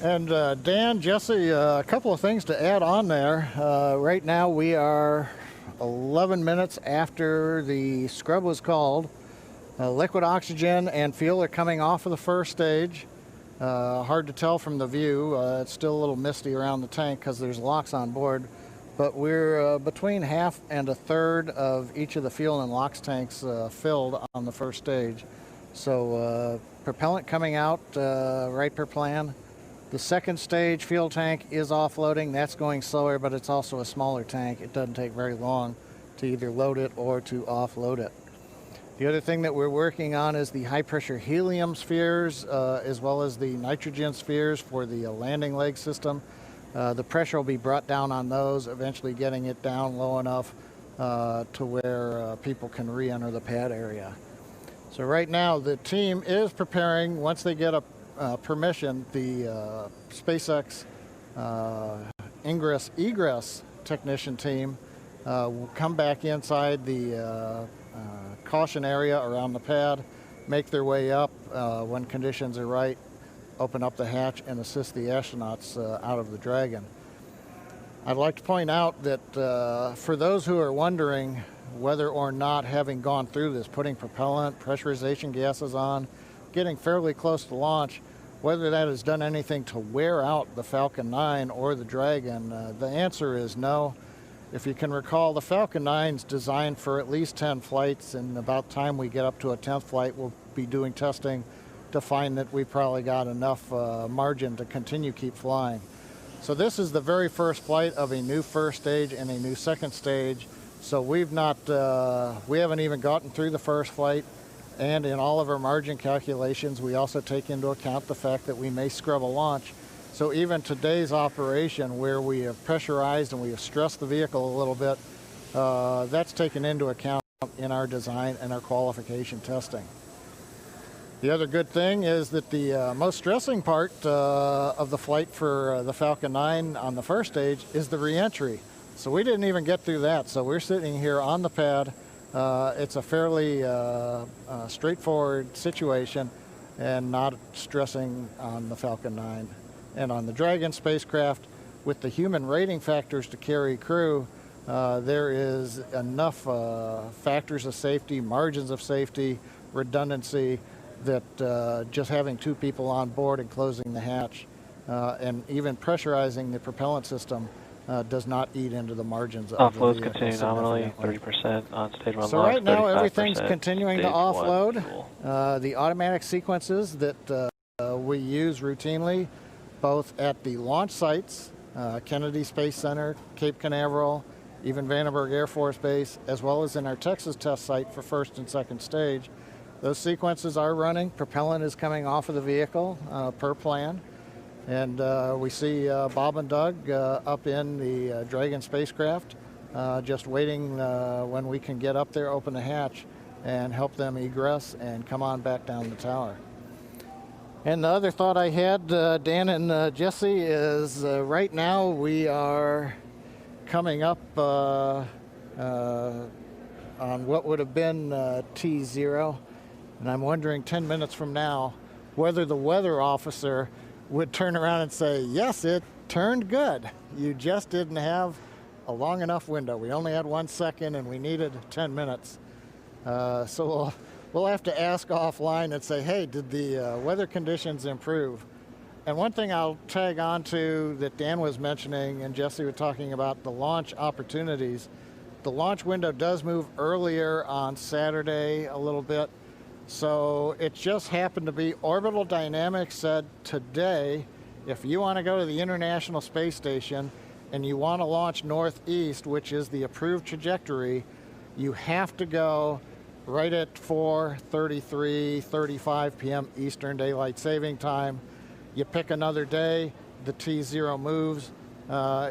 And Dan, Jesse, a couple of things to add on there. Right now we are 11 minutes after the scrub was called. Liquid oxygen and fuel are coming off of the first stage. Hard to tell from the view. It's still a little misty around the tank because there's locks on board. But we're between half and a third of each of the fuel and LOX tanks filled on the first stage. So propellant coming out right per plan. The second stage fuel tank is offloading. That's going slower, but it's also a smaller tank. It doesn't take very long to either load it or to offload it. The other thing that we're working on is the high-pressure helium spheres, as well as the nitrogen spheres for the landing leg system. The pressure will be brought down on those, eventually getting it down low enough to where people can re-enter the pad area. So right now, the team is preparing, once they get a permission, the SpaceX ingress-egress technician team will come back inside the caution area around the pad, make their way up when conditions are right, open up the hatch and assist the astronauts out of the Dragon. I'd like to point out that for those who are wondering whether or not having gone through this, putting propellant, pressurization gases on, getting fairly close to launch, whether that has done anything to wear out the Falcon 9 or the Dragon, the answer is no. If you can recall, the Falcon 9's designed for at least 10 flights, and about time we get up to a 10th flight, we'll be doing testing to find that we probably got enough margin to continue keep flying. So this is the very first flight of a new first stage and a new second stage. So we haven't even gotten through the first flight. And in all of our margin calculations, we also take into account the fact that we may scrub a launch. So even today's operation, where we have pressurized and we have stressed the vehicle a little bit, that's taken into account in our design and our qualification testing. The other good thing is that the most stressing part of the flight for the Falcon 9 on the first stage is the re-entry. So we didn't even get through that. So we're sitting here on the pad. It's a fairly straightforward situation and not stressing on the Falcon 9. And on the Dragon spacecraft, with the human rating factors to carry crew, there is enough factors of safety, margins of safety, redundancy, that just having 2 people on board and closing the hatch and even pressurizing the propellant system does not eat into the margins of the Offloads vehicle. continue nominally, 30% on stage 1 So launch, right now everything's continuing to stage 1 offload. fuel. The automatic sequences that we use routinely, both at the launch sites, Kennedy Space Center, Cape Canaveral, even Vandenberg Air Force Base, as well as in our Texas test site for first and second stage. Those sequences are running. Propellant is coming off of the vehicle per plan. And we see Bob and Doug up in the Dragon spacecraft, just waiting when we can get up there, open the hatch, and help them egress and come on back down the tower. And the other thought I had, Dan and Jesse, is right now we are coming up on what would have been T0. And I'm wondering 10 minutes from now whether the weather officer would turn around and say, yes, it turned good. You just didn't have a long enough window. We only had 1 second and we needed 10 minutes. So we'll have to ask offline and say, hey, did the weather conditions improve? And one thing I'll tag on to that Dan was mentioning and Jesse was talking about, the launch opportunities. The launch window does move earlier on Saturday a little bit. So it just happened to be Orbital Dynamics said today, if you want to go to the International Space Station and you want to launch northeast, which is the approved trajectory, you have to go right at 4:35 p.m. Eastern Daylight Saving Time. You pick another day, the T0 moves.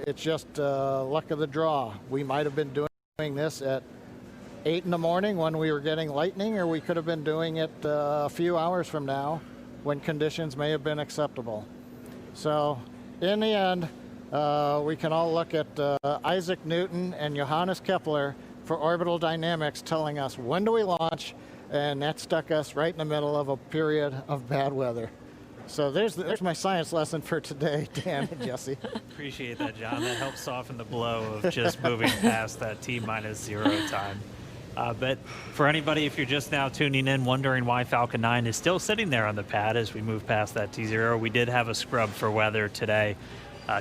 It's just luck of the draw. We might have been doing this at 8 in the morning when we were getting lightning, or we could have been doing it a few hours from now when conditions may have been acceptable. So in the end, we can all look at Isaac Newton and Johannes Kepler for orbital dynamics telling us when do we launch, and that stuck us right in the middle of a period of bad weather. So there's my science lesson for today, Dan and Jesse. Appreciate that, John. That helps soften the blow of just moving past that T-0 time. But for anybody, if you're just now tuning in, wondering why Falcon 9 is still sitting there on the pad as we move past that T0, we did have a scrub for weather today,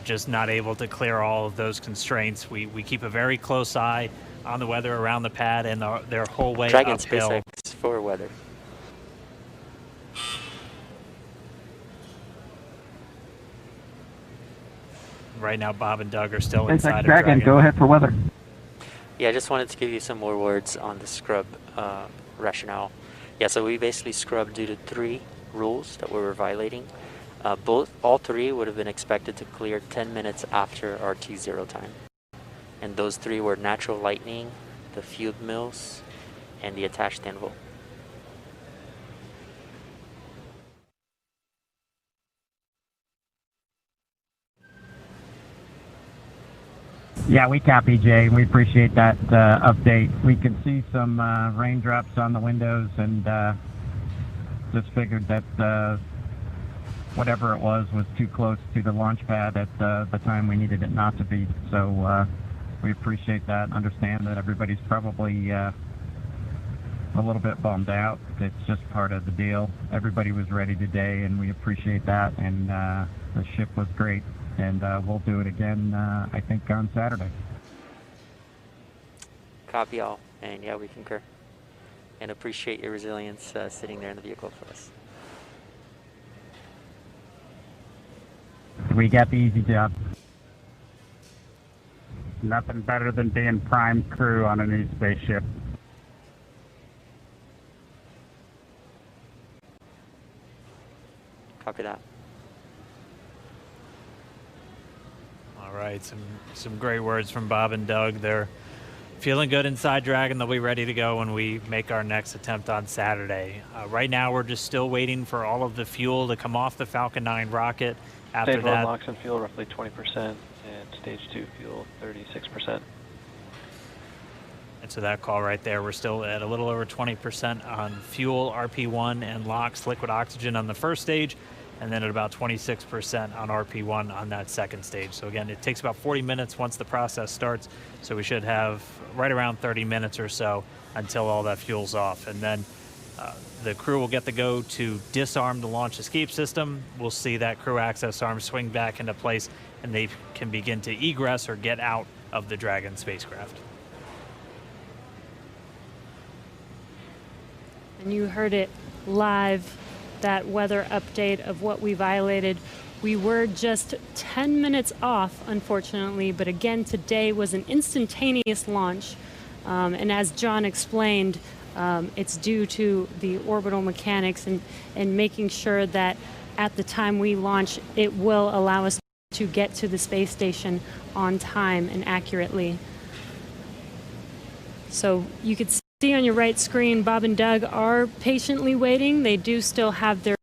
just not able to clear all of those constraints. We keep a very close eye on the weather around the pad and their whole way Dragon uphill. SpaceX for weather. Right now, Bob and Doug are still inside SpaceX of Dragon, go ahead for weather. Yeah, I just wanted to give you some more words on the scrub rationale. Yeah, so we basically scrubbed due to 3 rules that we were violating. All 3 would have been expected to clear 10 minutes after our T0 time. And those 3 were natural lightning, the fuel mills, and the attached anvil. Yeah, we copy, Jay. We appreciate that update. We can see some raindrops on the windows, and just figured that whatever it was too close to the launch pad at the time we needed it not to be. So we appreciate that and understand that everybody's probably a little bit bummed out. It's just part of the deal. Everybody was ready today, and we appreciate that, and the ship was great. And we'll do it again, I think, on Saturday. Copy all, and yeah, we concur. And appreciate your resilience sitting there in the vehicle for us. We got the easy job. Nothing better than being prime crew on a new spaceship. Copy that. All right, some great words from Bob and Doug. They're feeling good inside Dragon. They'll be ready to go when we make our next attempt on Saturday. Right now, we're just still waiting for all of the fuel to come off the Falcon 9 rocket. After Stage that, 1 LOX and fuel roughly 20%, and Stage 2 fuel 36%. and so that call right there, we're still at a little over 20% on fuel, RP1, and LOX, liquid oxygen on the first stage, and then at about 26% on RP1 on that second stage. So again, it takes about 40 minutes once the process starts, so we should have right around 30 minutes or so until all that fuel's off. And then the crew will get to go to disarm the launch escape system. We'll see that crew access arm swing back into place, and they can begin to egress or get out of the Dragon spacecraft. And you heard it live, that weather update of what we violated. We were just 10 minutes off, unfortunately, but again, today was an instantaneous launch. And as John explained, it's due to the orbital mechanics and making sure that at the time we launch, it will allow us to get to the space station on time and accurately. So you could see on your right screen, Bob and Doug are patiently waiting. They do still have their